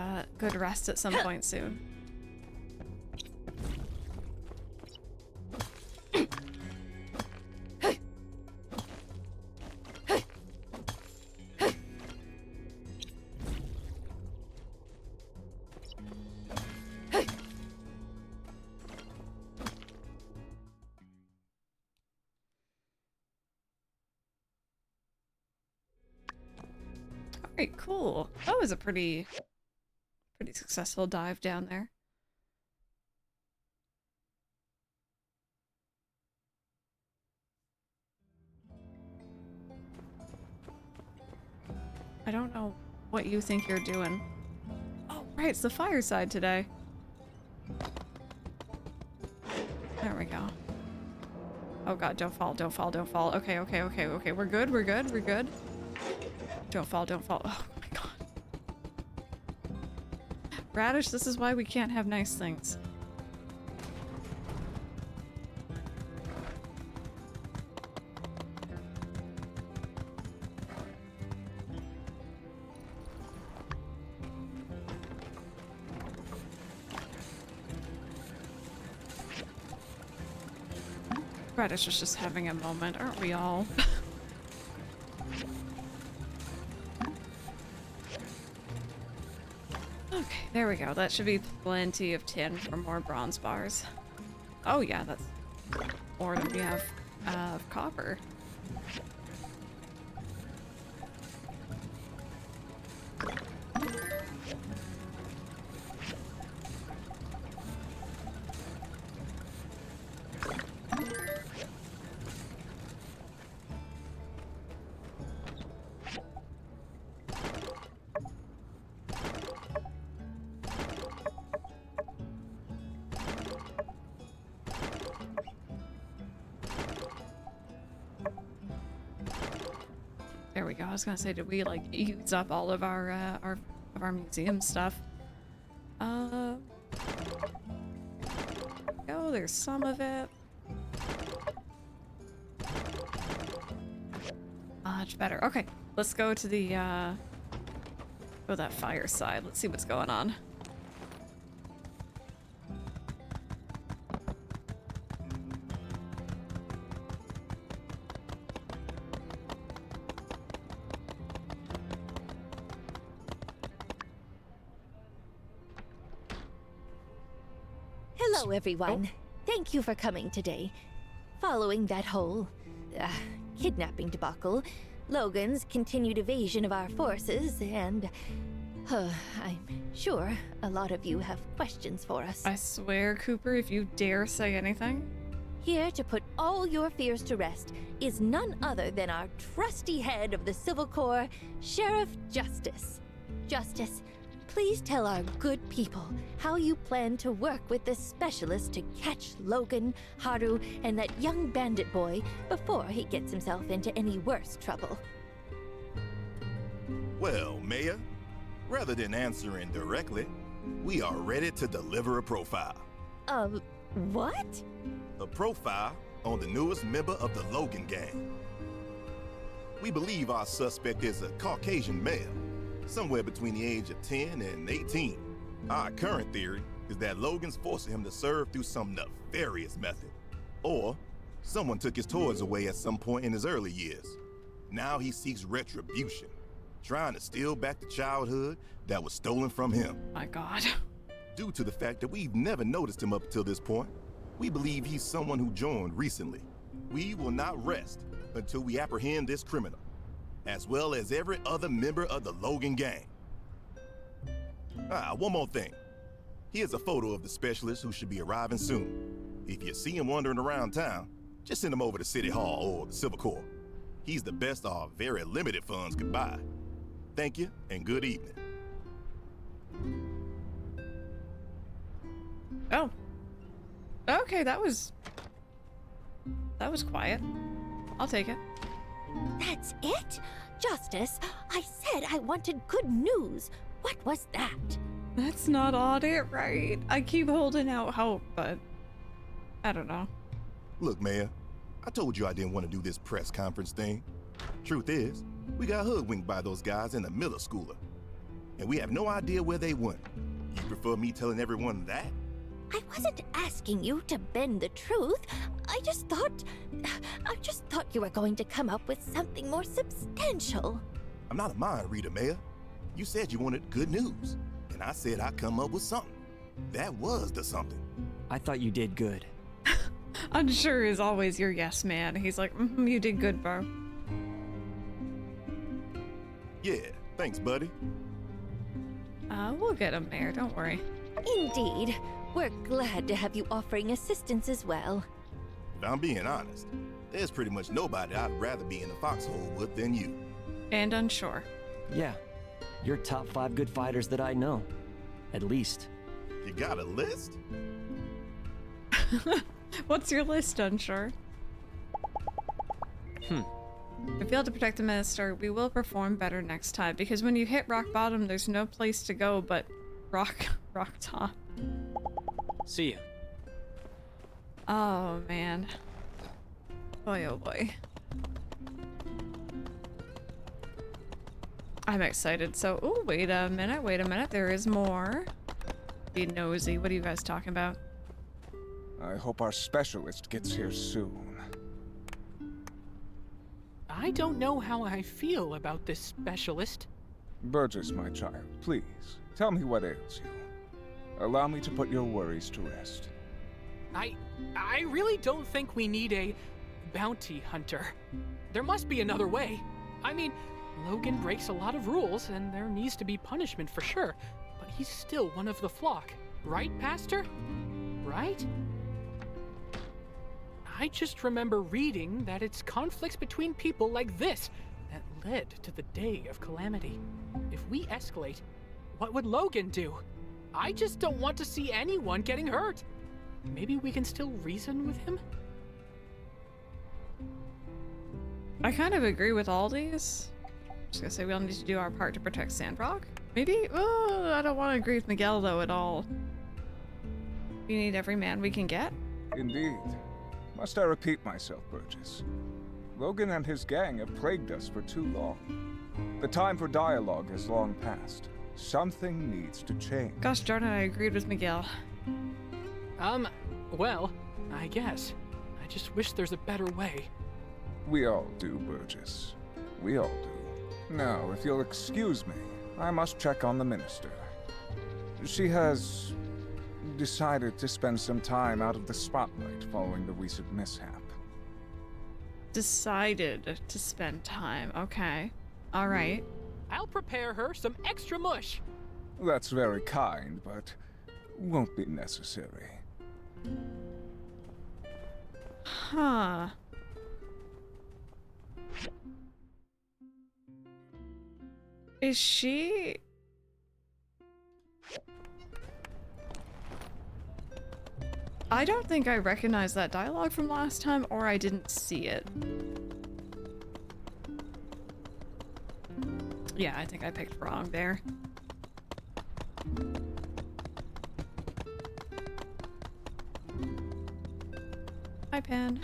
rest at some point soon. Alright, cool. That was a pretty successful dive down there. I don't know what you think you're doing. Oh, right, it's the fireside today. There we go. Oh god, don't fall, don't fall, don't fall. Okay, okay, okay, okay. We're good, we're good, we're good. Don't fall, don't fall. Oh my god. Radish, this is why we can't have nice things. Radish is just having a moment, aren't we all? Okay, there we go. That should be plenty of tin for more bronze bars. Oh yeah, that's more than we have of copper. There we go. I was gonna say, did we like use up all of our museum stuff? Oh, there's some of it. Much better. Okay, let's go to the go that fireside. Let's see what's going on. Hello, everyone. Thank you for coming today. Following that whole kidnapping debacle, Logan's continued evasion of our forces, and I'm sure a lot of you have questions for us. I swear, Cooper, if you dare say anything. Here to put all your fears to rest is none other than our trusty head of the Civil Corps, Sheriff Justice. Justice, please tell our good people how you plan to work with the specialist to catch Logan, Haru, and that young bandit boy before he gets himself into any worse trouble. Well, Mayor, rather than answering directly, we are ready to deliver a profile. What? A profile on the newest member of the Logan gang. We believe our suspect is a Caucasian male, somewhere between the age of 10 and 18. Our current theory is that Logan's forcing him to serve through some nefarious method. Or someone took his toys away at some point in his early years. Now he seeks retribution, trying to steal back the childhood that was stolen from him. My God. Due to the fact that we've never noticed him up till this point, we believe he's someone who joined recently. We will not rest until we apprehend this criminal, as well as every other member of the Logan gang. One more thing. Here's a photo of the specialist who should be arriving soon. If you see him wandering around town, just send him over to City Hall or the Civil Corps. He's the best our very limited funds could buy. Thank you, and good evening. Oh. Okay, that was quiet. I'll take it. That's it? Justice, I said I wanted good news. What was that? That's not audit, right? I keep holding out hope, but I don't know. Look, Mayor, I told you I didn't want to do this press conference thing. Truth is, we got hoodwinked by those guys in the Miller Schooler, and we have no idea where they went. You prefer me telling everyone that? I wasn't asking you to bend the truth. I just thought you were going to come up with something more substantial. I'm not a mind reader, Mayor. You said you wanted good news, and I said I'd come up with something. That was the something. I thought you did good. Unsure is always your yes man. He's like, you did good, bro. Yeah, thanks, buddy. We'll get him, Mayor, don't worry. Indeed. We're glad to have you offering assistance as well. If I'm being honest, there's pretty much nobody I'd rather be in the foxhole with than you. And unsure. Yeah, you're top 5 good fighters that I know. At least. You got a list? What's your list, unsure? If you fail to protect the minister, we will perform better next time, because when you hit rock bottom, there's no place to go but rock top. See ya. Oh, man. Boy, oh boy. I'm excited. So, oh, wait a minute. There is more. Be nosy. What are you guys talking about? I hope our specialist gets here soon. I don't know how I feel about this specialist. Burgess, my child, please, tell me what ails you. Allow me to put your worries to rest. I really don't think we need a bounty hunter. There must be another way. I mean, Logan breaks a lot of rules, and there needs to be punishment for sure. But he's still one of the flock. Right, Pastor? Right? I just remember reading that it's conflicts between people like this that led to the day of calamity. If we escalate, what would Logan do? I just don't want to see anyone getting hurt. Maybe we can still reason with him? I kind of agree with all these. Just gonna say we all need to do our part to protect Sandrock. Maybe? Oh, I don't want to agree with Miguel though at all. We need every man we can get. Indeed. Must I repeat myself, Burgess? Logan and his gang have plagued us for too long. The time for dialogue has long passed. Something needs to change. Gosh darn it, I agreed with Miguel. Well, I guess. I just wish there's a better way. We all do, Burgess. We all do. Now, if you'll excuse me, I must check on the minister. She has decided to spend some time out of the spotlight following the recent mishap. Decided to spend time. Okay. All right. I'll prepare her some extra mush. That's very kind, but won't be necessary. Huh. Is she... I don't think I recognized that dialogue from last time, or I didn't see it. Yeah, I think I picked wrong there. Hi, Pan.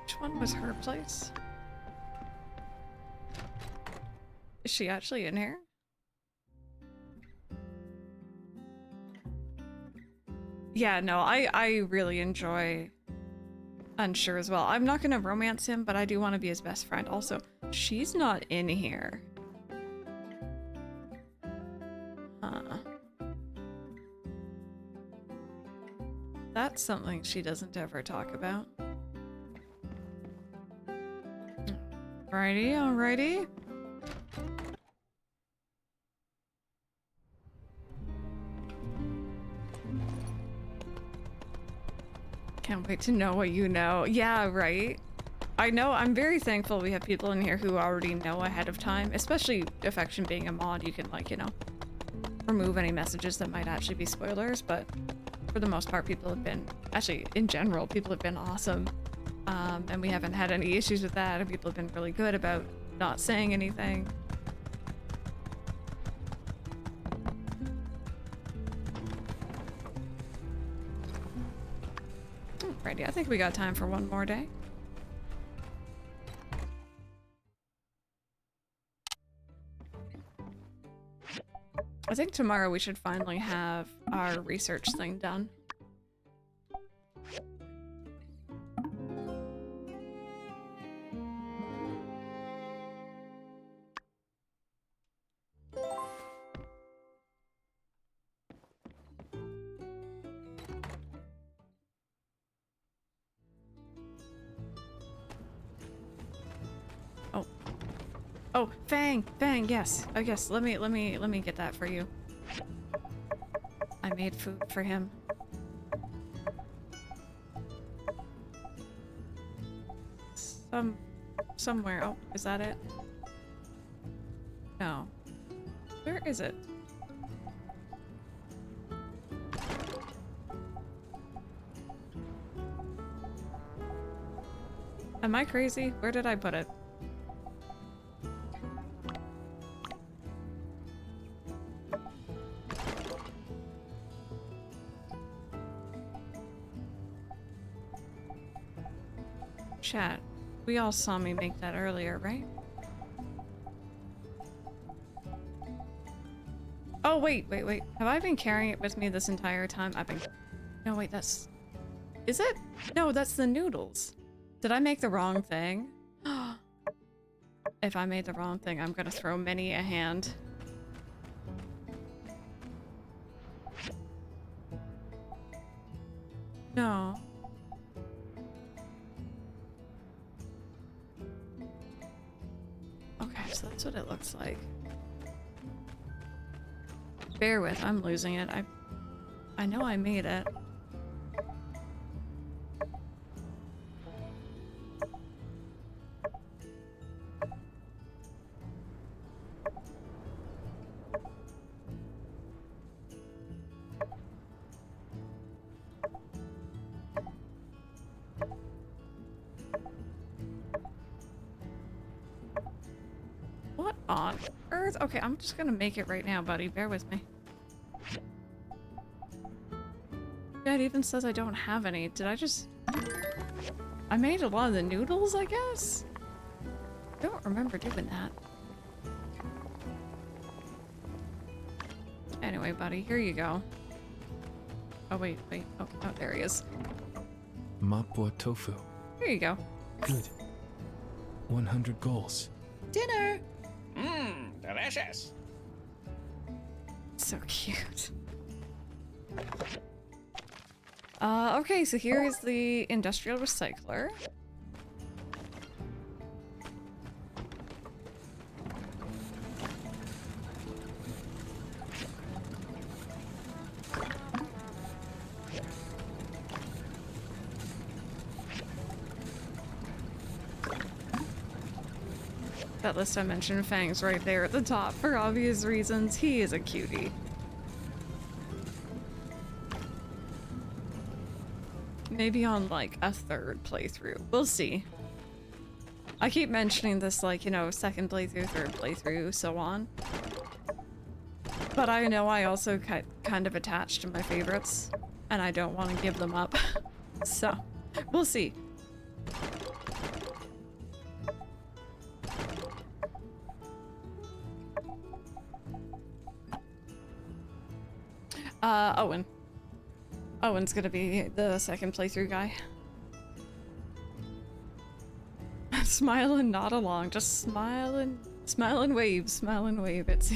Which one was her place? Is she actually in here? Yeah, no, I really enjoy Unsure as well. I'm not gonna romance him, but I do want to be his best friend. Also, she's not in here. That's something she doesn't ever talk about. Alrighty, alrighty. Can't wait to know what you know. Yeah, right? I know, I'm very thankful we have people in here who already know ahead of time, especially Affection being a mod, you can, like, you know, remove any messages that might actually be spoilers, but for the most part, people have been, actually, in general, people have been awesome. And we haven't had any issues with that, and people have been really good about not saying anything. Alrighty, I think we got time for one more day. I think tomorrow we should finally have our research thing done. Oh, Fang, yes. Oh, yes. Let me get that for you. I made food for him. Somewhere. Oh, is that it? No. Where is it? Am I crazy? Where did I put it? Chat, we all saw me make that earlier, right? Oh, wait. Have I been carrying it with me this entire time? No, wait, that's... Is it? No, that's the noodles. Did I make the wrong thing? If I made the wrong thing, I'm gonna throw many a hand. No. Okay, so that's what it looks like. Bear with, I'm losing it. I know I made it. What on earth? Okay, I'm just gonna make it right now, buddy. Bear with me. Yeah, it even says I don't have any. Did I just... I made a lot of the noodles, I guess? I don't remember doing that. Anyway, buddy, here you go. Oh, wait. Oh, there he is. Mapua tofu. Here you go. Good. 100 goals. Dinner! Mmm, delicious. So cute. Okay, so here is the industrial recycler. that list I mentioned, Fang's right there at the top for obvious reasons. He is a cutie. Maybe on like a third playthrough. We'll see. I keep mentioning this like, you know, second playthrough, third playthrough, so on. But I know I also kind of attached to my favorites, and I don't want to give them up. So, we'll see. Owen. Owen's gonna be the second playthrough guy. Smile and nod along. Just smile and wave. Smile and wave. It's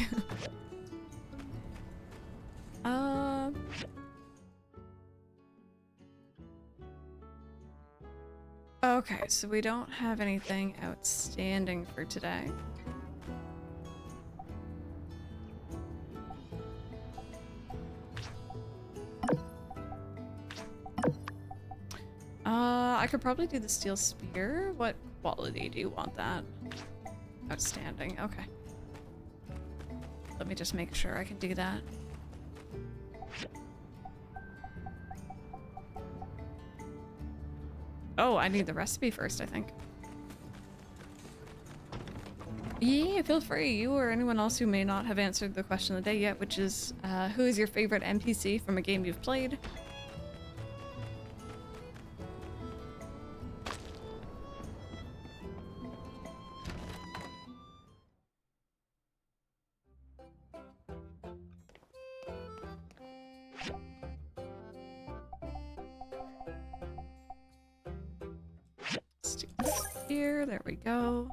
okay, so we don't have anything outstanding for today. I could probably do the steel spear. What quality do you want that? Outstanding, okay. Let me just make sure I can do that. Oh, I need the recipe first, I think. Yeah, feel free. You or anyone else who may not have answered the question of the day yet, which is, who is your favorite NPC from a game you've played? Here, there we go.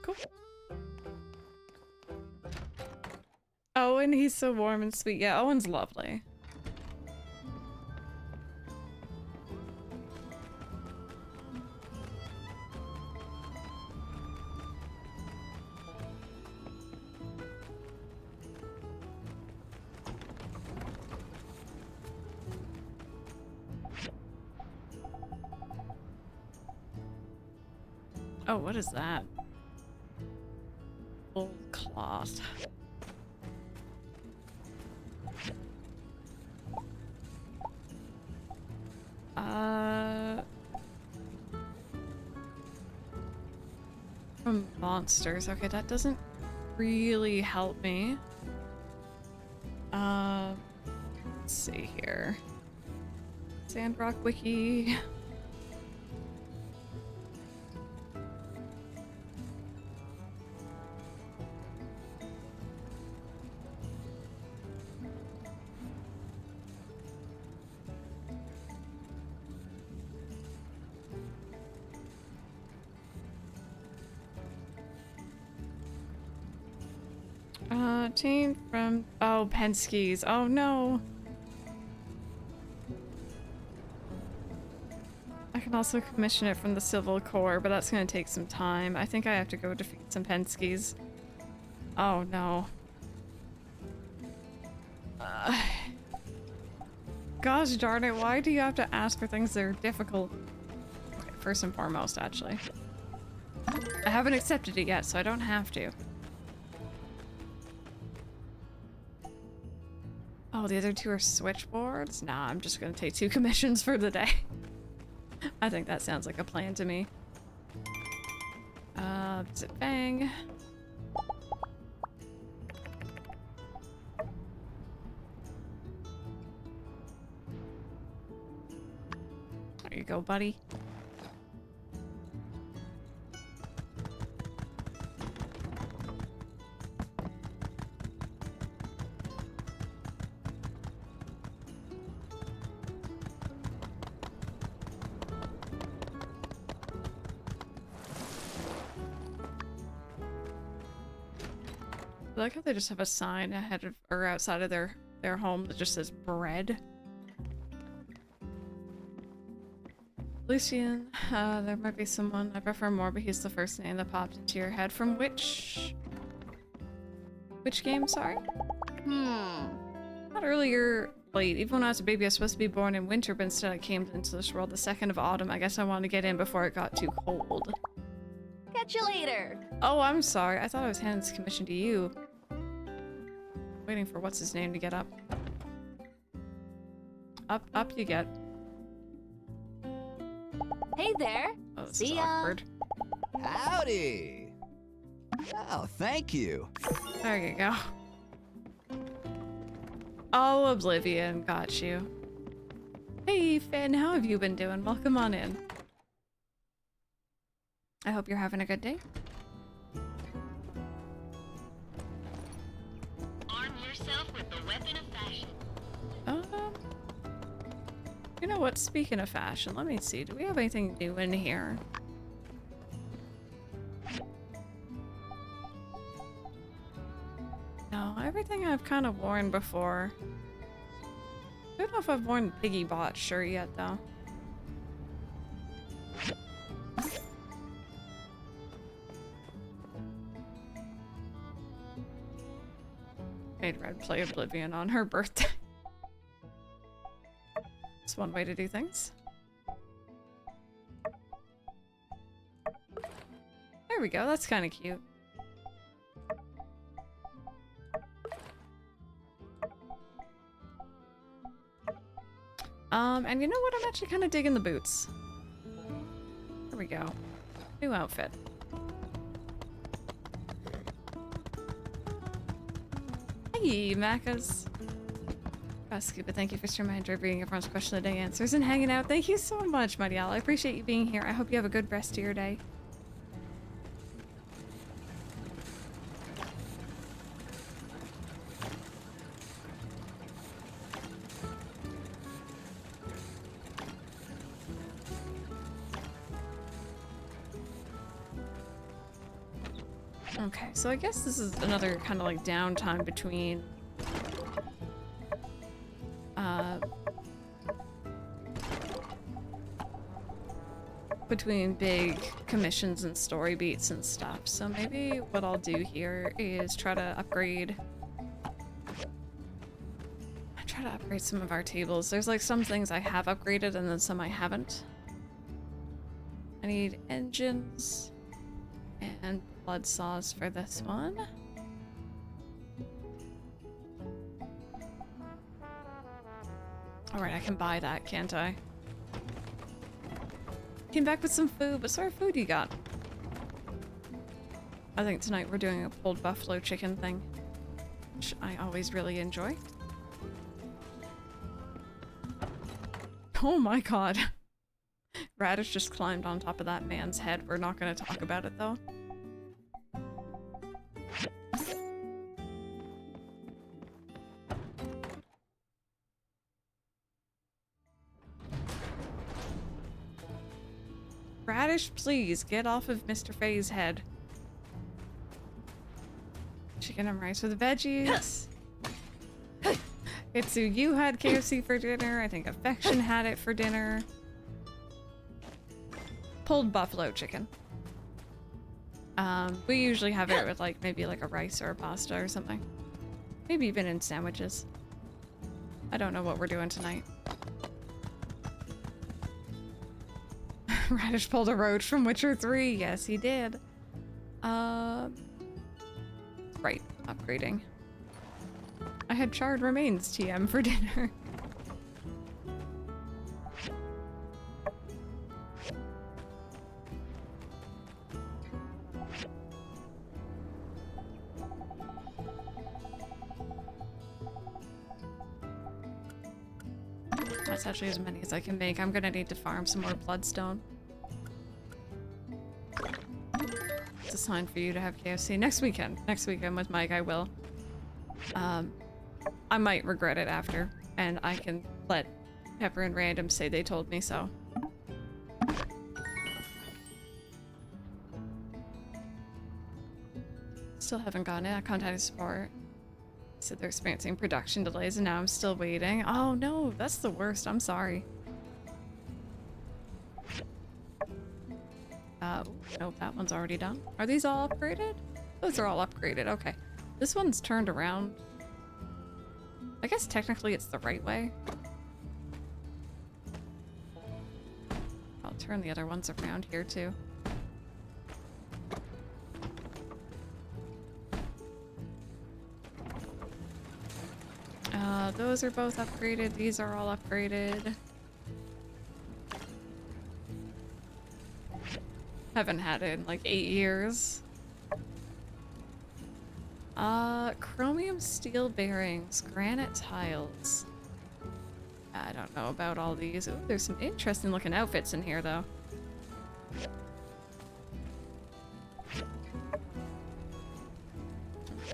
Cool. Owen, he's so warm and sweet. Yeah, Owen's lovely. Oh, what is that? Old cloth. From monsters. Okay, that doesn't really help me. Let's see here. Sandrock wiki. Team from... Oh, Penske's. Oh, no. I can also commission it from the Civil Corps, but that's going to take some time. I think I have to go defeat some Penske's. Oh, no. Gosh darn it, why do you have to ask for things that are difficult? Okay, first and foremost, actually. I haven't accepted it yet, so I don't have to. Oh, the other two are switchboards? Nah, I'm just gonna take 2 commissions for the day. I think that sounds like a plan to me. Is it Fang? There you go, buddy. I like how they just have a sign ahead of or outside of their home that just says bread. Lucian, there might be someone I prefer more, but he's the first name that popped into your head. From which game, sorry? Not earlier late. Even when I was a baby, I was supposed to be born in winter, but instead I came into this world the 2nd of autumn. I guess I wanted to get in before it got too cold. Catch you later. Oh, I'm sorry. I thought I was handing this commission to you. Waiting for what's his name to get up. Up you get. Hey there. Oh, this See is ya. awkward. Howdy! Oh, thank you. There you go. Oh, Oblivion, got you. Hey, Finn, how have you been doing? Welcome on in. I hope you're having a good day. Arm yourself with the weapon of fashion. You know what? Speaking of fashion, let me see. Do we have anything new in here? No, everything I've kind of worn before. I don't know if I've worn the Piggy Bot shirt yet, though. Made Red play Oblivion on her birthday. It's one way to do things. There we go, that's kind of cute. And you know what? I'm actually kind of digging the boots. There we go. New outfit. Hey, Macas. Scuba, thank you for streaming and reading everyone's question of the day answers and hanging out. Thank you so much, Mighty Owl. I appreciate you being here. I hope you have a good rest of your day. Okay, so I guess this is another kind of like downtime between big commissions and story beats and stuff. So maybe what I'll do here is try to upgrade some of our tables. There's like some things I have upgraded and then some I haven't. I need engines and blood saws for this one. Alright, I can buy that, can't I? Came back with some food. What sort of food you got? I think tonight we're doing a pulled buffalo chicken thing, which I always really enjoy. Oh my god. Radish just climbed on top of that man's head. We're not going to talk about it though. Radish, please get off of Mr. Faye's head. Chicken and rice with veggies. Itsu, you had KFC for dinner. I think Affection had it for dinner. Pulled buffalo chicken. We usually have it with like maybe like a rice or a pasta or something. Maybe even in sandwiches. I don't know what we're doing tonight. Radish pulled a roach from Witcher 3. Yes, he did. Right, upgrading. I had charred remains TM for dinner. That's actually as many as I can make. I'm gonna need to farm some more bloodstone. It's a sign for you to have KFC next weekend. Next weekend with Mike, I will. I might regret it after, and I can let Pepper and Random say they told me so. Still haven't gotten it. I contacted support. Said they're experiencing production delays, and now I'm still waiting. Oh no, that's the worst. I'm sorry. Nope, that one's already done. Are these all upgraded? Those are all upgraded. Okay. This one's turned around. I guess technically it's the right way. I'll turn the other ones around here too. Those are both upgraded. These are all upgraded. Haven't had it in like 8 years. Chromium steel bearings, granite tiles. I don't know about all these. Ooh, there's some interesting looking outfits in here though.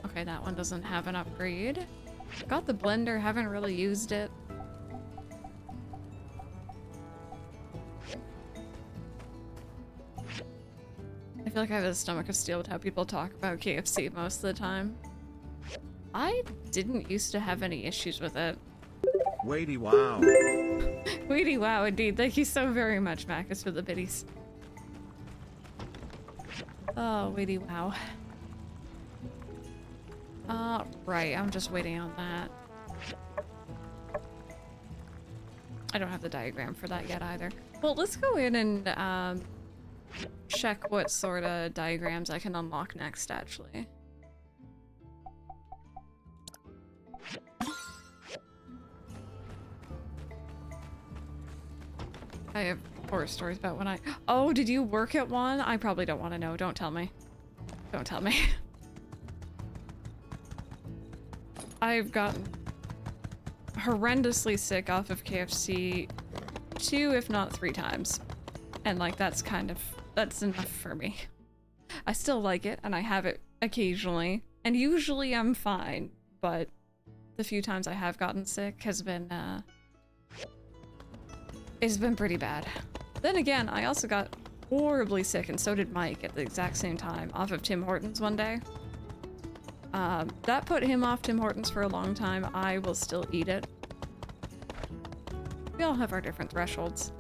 Okay, that one doesn't have an upgrade. Got the blender, haven't really used it. I feel like I have a stomach of steel with how people talk about KFC most of the time. I didn't used to have any issues with it. Wadey wow. Wadey wow, indeed. Thank you so very much, Macus, for the biddies. Oh, wadey wow. Right, I'm just waiting on that. I don't have the diagram for that yet either. Well, let's go in and check what sort of diagrams I can unlock next, actually. I have horror stories about when I... Oh, did you work at one? I probably don't want to know. Don't tell me. Don't tell me. I've gotten horrendously sick off of KFC 2, if not 3 times. And like, that's enough for me. I still like it, and I have it occasionally. And usually I'm fine, but the few times I have gotten sick has been, it's been pretty bad. Then again, I also got horribly sick, and so did Mike at the exact same time, off of Tim Hortons one day. That put him off Tim Hortons for a long time. I will still eat it. We all have our different thresholds.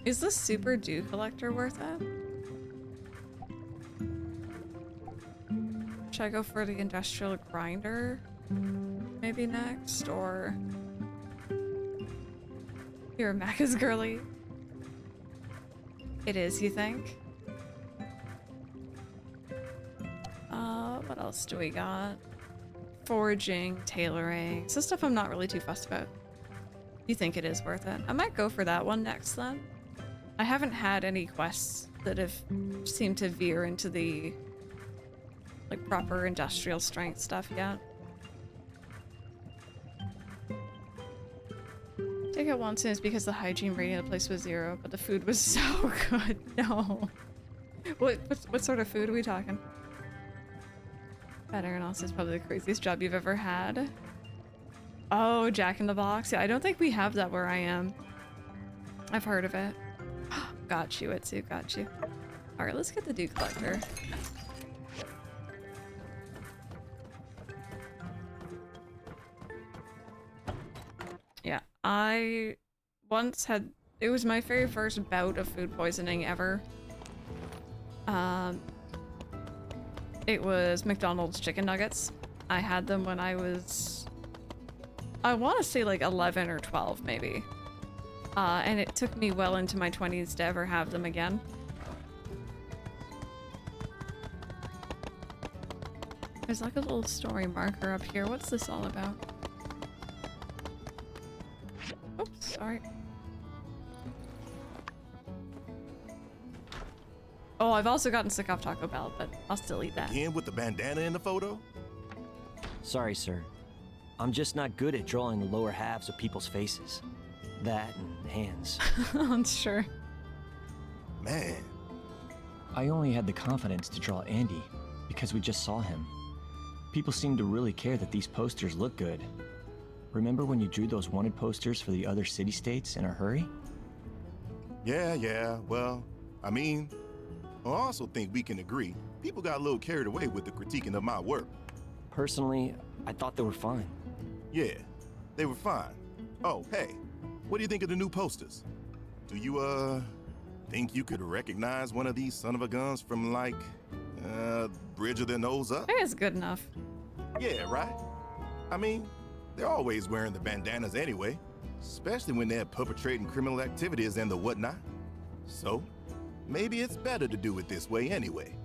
Is the super dew collector worth it? Should I go for the industrial grinder maybe next, or you're a Macca's girly? It is, you think? What else do we got? Foraging, tailoring, so stuff I'm not really too fussed about. You think it is worth it? I might go for that one next then. I haven't had any quests that have seemed to veer into the like proper industrial strength stuff yet. Take it once is because the hygiene rating of the place was 0, but the food was so good. No. What sort of food are we talking? That Ernest is probably the craziest job you've ever had. Oh, Jack in the Box. Yeah, I don't think we have that where I am. I've heard of it. Got you, Itsu, got you. Alright, let's get the dew collector. Yeah, I once had... It was my very first bout of food poisoning ever. It was McDonald's chicken nuggets. I had them when I was... I want to say like 11 or 12 maybe. And it took me well into my 20s to ever have them again. There's like a little story marker up here. What's this all about? Oops, sorry. Oh, I've also gotten sick off Taco Bell, but I'll still eat that. Again with the bandana in the photo? Sorry, sir. I'm just not good at drawing the lower halves of people's faces. That and hands. I'm sure. Man. I only had the confidence to draw Andy because we just saw him. People seem to really care that these posters look good. Remember when you drew those wanted posters for the other city-states in a hurry? Yeah, well, I mean, I also think we can agree. People got a little carried away with the critiquing of my work. Personally, I thought they were fine. Yeah, They were fine. Oh, hey, what do you think of the new posters? Do you, think you could recognize one of these son of a guns from, like, bridge of their nose up? I think it's good enough. Yeah, right? I mean, they're always wearing the bandanas anyway, especially when they're perpetrating criminal activities and the whatnot. So, maybe it's better to do it this way anyway.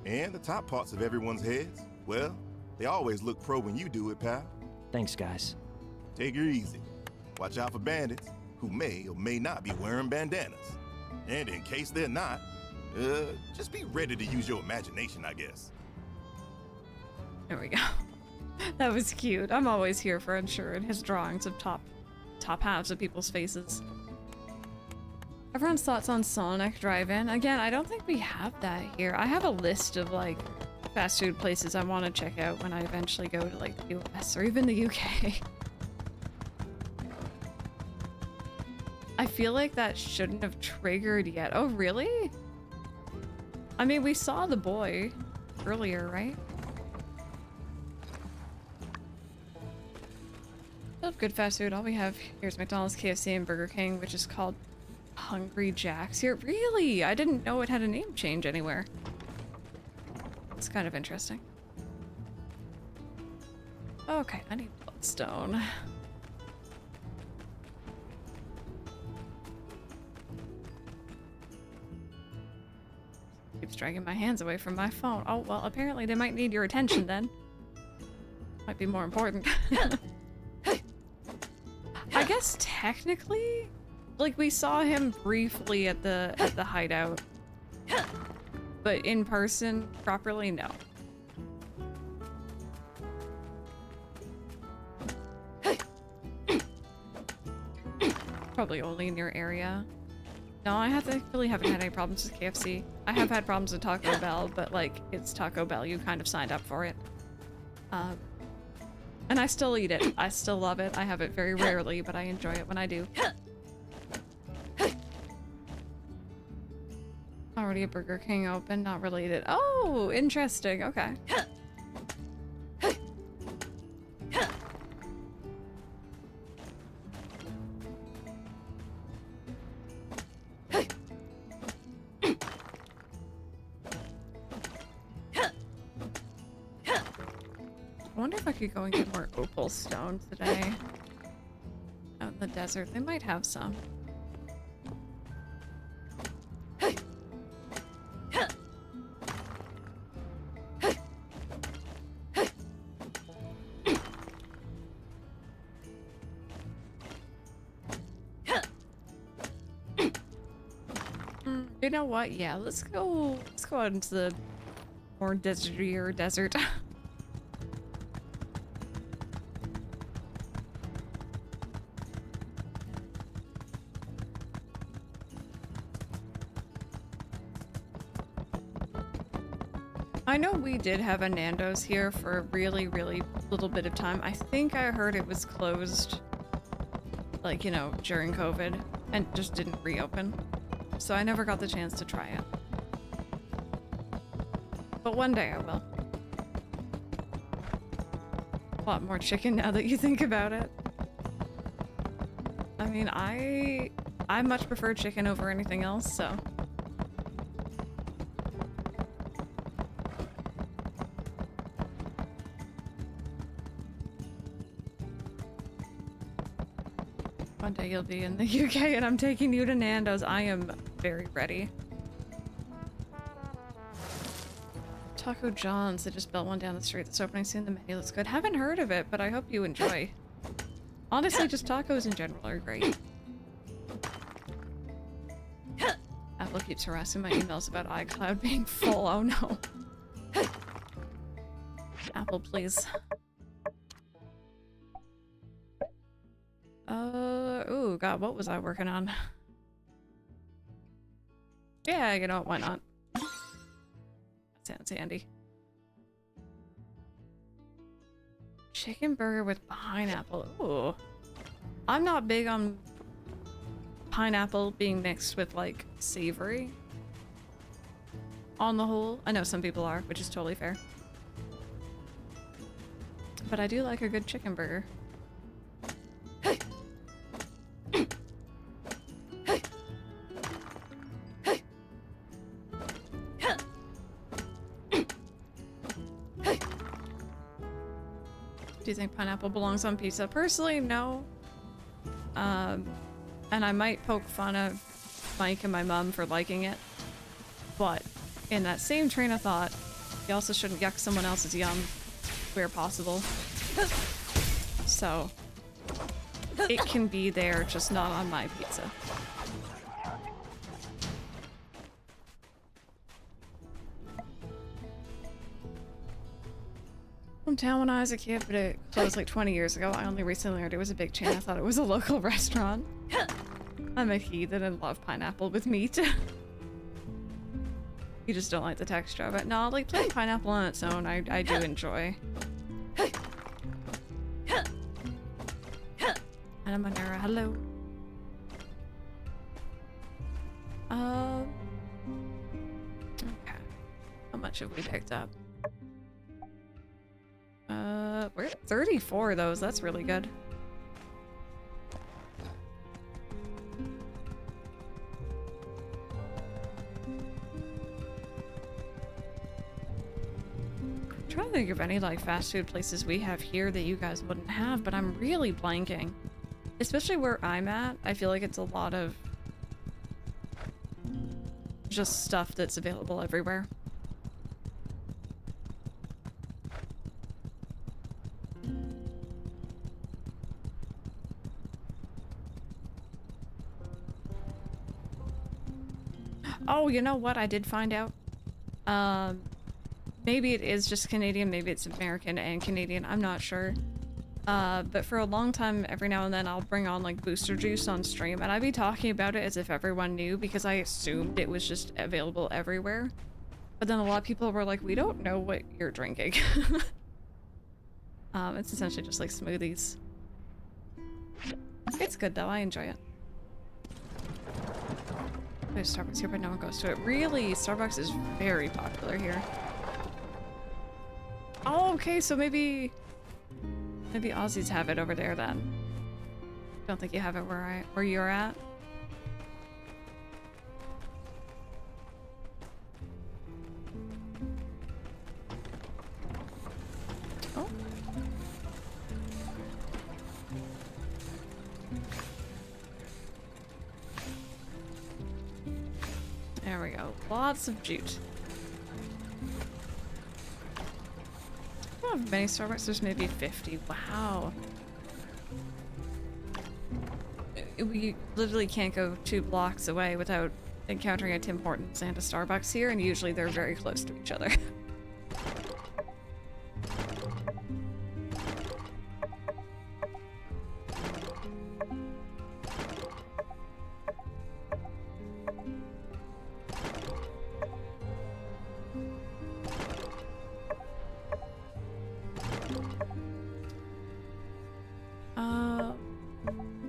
And the top parts of everyone's heads, well, they always look pro when you do it, pal. Thanks, guys. Take her easy. Watch out for bandits who may or may not be wearing bandanas. And in case they're not, just be ready to use your imagination, I guess. There we go. That was cute. I'm always here for ensuring his drawings of top halves of people's faces. Everyone's thoughts on Sonic Drive-In. Again, I don't think we have that here. I have a list of like fast food places I want to check out when I eventually go to like the US or even the UK. I feel like that shouldn't have triggered yet. Oh, really? I mean, we saw the boy earlier, right? Love good fast food. All we have here's McDonald's, KFC, and Burger King, which is called Hungry Jack's here. Really? I didn't know it had a name change anywhere. It's kind of interesting. Okay, I need bloodstone. Keeps dragging my hands away from my phone. Oh, well, apparently they might need your attention then. Might be more important. I guess technically, like, we saw him briefly at the hideout, but in person properly, no. Probably only in your area. No, I really haven't had any problems with KFC. I have had problems with Taco Bell, but like, it's Taco Bell, you kind of signed up for it. And I still eat it. I still love it. I have it very rarely, but I enjoy it when I do. Already a Burger King open, not related. Oh, interesting. Okay. I wonder if I could go and get more opal stone today. Out in the desert. They might have some. You know what? Yeah, let's go out into the more desertier desert. I know we did have a Nando's here for a really, really little bit of time. I think I heard it was closed, like, you know, during COVID and just didn't reopen. So I never got the chance to try it. But one day I will. A lot more chicken now that you think about it. I mean, I much prefer chicken over anything else, so. One day you'll be in the UK and I'm taking you to Nando's. I am very ready. Taco John's. I just built one down the street that's opening soon. The menu looks good. Haven't heard of it, but I hope you enjoy. Honestly, just tacos in general are great. Apple keeps harassing my emails about iCloud being full. Oh no. Apple, please. Ooh, God, what was I working on? Yeah, you know what, why not? Sounds handy. Chicken burger with pineapple. Ooh. I'm not big on pineapple being mixed with, like, savory. On the whole. I know some people are, which is totally fair. But I do like a good chicken burger. Do you think pineapple belongs on pizza? Personally, no. And I might poke fun of Mike and my mom for liking it. But in that same train of thought, you also shouldn't yuck someone else's yum where possible. So, it can be there, just not on my pizza. Hometown when I was a kid, but it closed like 20 years ago. I only recently heard it was a big chain. I thought it was a local restaurant. I'm a heathen and love pineapple with meat. You just don't like the texture of it. No, like plain pineapple on its own, I do enjoy. Anna Monera, hello. Okay. How much have we picked up? We're at 34 of those. That's really good. I'm trying to think of any like fast food places we have here that you guys wouldn't have, but I'm really blanking. Especially where I'm at, I feel like it's a lot of just stuff that's available everywhere. Oh, you know what? I did find out. Maybe it is just Canadian, maybe it's American and Canadian, I'm not sure. But for a long time, every now and then I'll bring on like booster juice on stream and I'd be talking about it as if everyone knew because I assumed it was just available everywhere. But then a lot of people were like, we don't know what you're drinking. It's essentially just like smoothies. It's good though, I enjoy it. There's Starbucks here, but no one goes to it. Really? Starbucks is very popular here. Oh, okay, so maybe Aussies have it over there then. Don't think you have it where you're at. Oh. There we go. Lots of jute. I don't have many Starbucks. There's maybe 50. Wow. We literally can't go 2 blocks away without encountering a Tim Hortons and a Starbucks here, and usually they're very close to each other.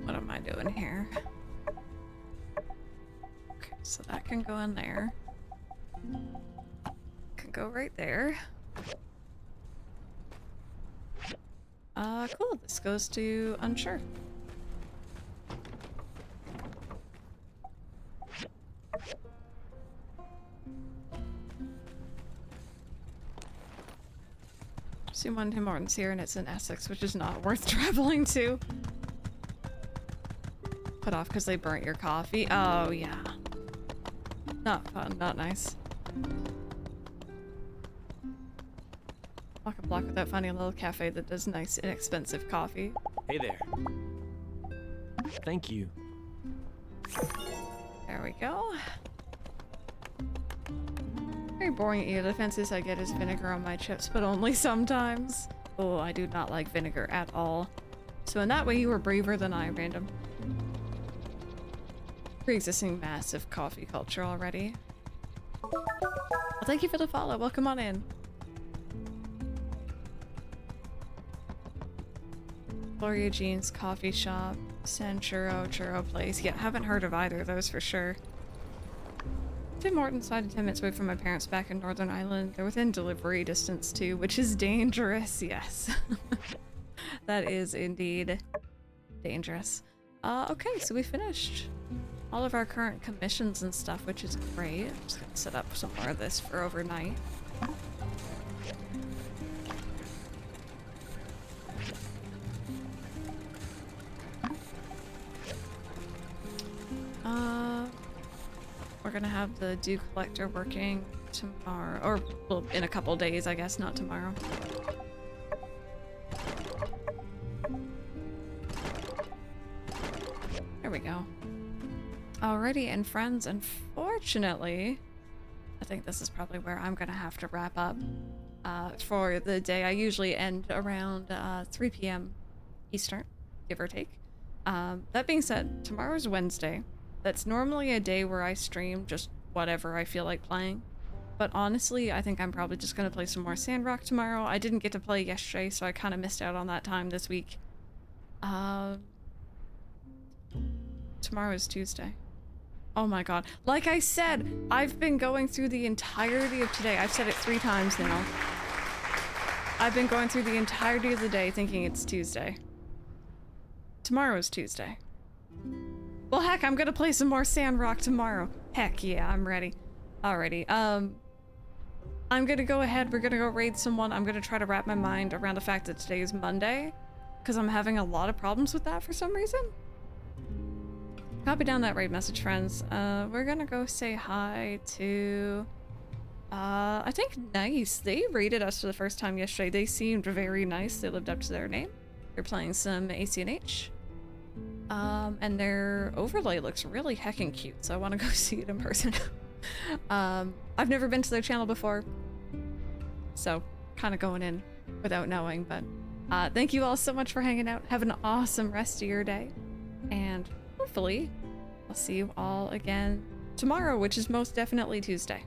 What am I doing here? Okay, so that can go in there. Can go right there. Cool. This goes to unsure. See one Tim Hortons here and it's in Essex, which is not worth traveling to. Put off because they burnt your coffee. Oh yeah. Not fun, not nice. Walk a block without finding a little cafe that does nice, inexpensive coffee. Hey there. Thank you. There we go. Very boring eat defenses I get is vinegar on my chips, but only sometimes. Oh, I do not like vinegar at all. So in that way, you were braver than I, random. Pre-existing massive coffee culture already. Well, thank you for the follow. Welcome on in. Gloria Jean's coffee shop, San Churro place. Yeah, haven't heard of either of those for sure. Tim Hortons 5 to 10 minutes away from my parents back in Northern Ireland. They're within delivery distance too, which is dangerous. Yes. That is indeed dangerous. Okay, so we finished all of our current commissions and stuff, which is great. I'm just gonna set up some more of this for overnight. we're gonna have the dew collector working tomorrow, or well, in a couple days, I guess, not tomorrow. There we go. Alrighty, and friends, unfortunately, I think this is probably where I'm gonna have to wrap up for the day. I usually end around 3 p.m. Eastern, give or take. That being said, tomorrow's Wednesday. That's normally a day where I stream just whatever I feel like playing. But honestly, I think I'm probably just gonna play some more Sandrock tomorrow. I didn't get to play yesterday, so I kind of missed out on that time this week. Tomorrow is Tuesday. Oh my god. Like I said, I've been going through the entirety of today. I've said it 3 times now. I've been going through the entirety of the day thinking it's Tuesday. Tomorrow is Tuesday. Well, heck, I'm gonna play some more Sandrock tomorrow. Heck yeah, I'm ready. Alrighty, I'm gonna go ahead, we're gonna go raid someone. I'm gonna try to wrap my mind around the fact that today is Monday, because I'm having a lot of problems with that for some reason. Copy down that raid message, friends. We're gonna go say hi to, I think Nice. They raided us for the first time yesterday. They seemed very nice. They lived up to their name. They're playing some ACNH. And their overlay looks really heckin' cute, so I want to go see it in person. I've never been to their channel before, so kind of going in without knowing, but thank you all so much for hanging out. Have an awesome rest of your day, and hopefully I'll see you all again tomorrow, which is most definitely Tuesday.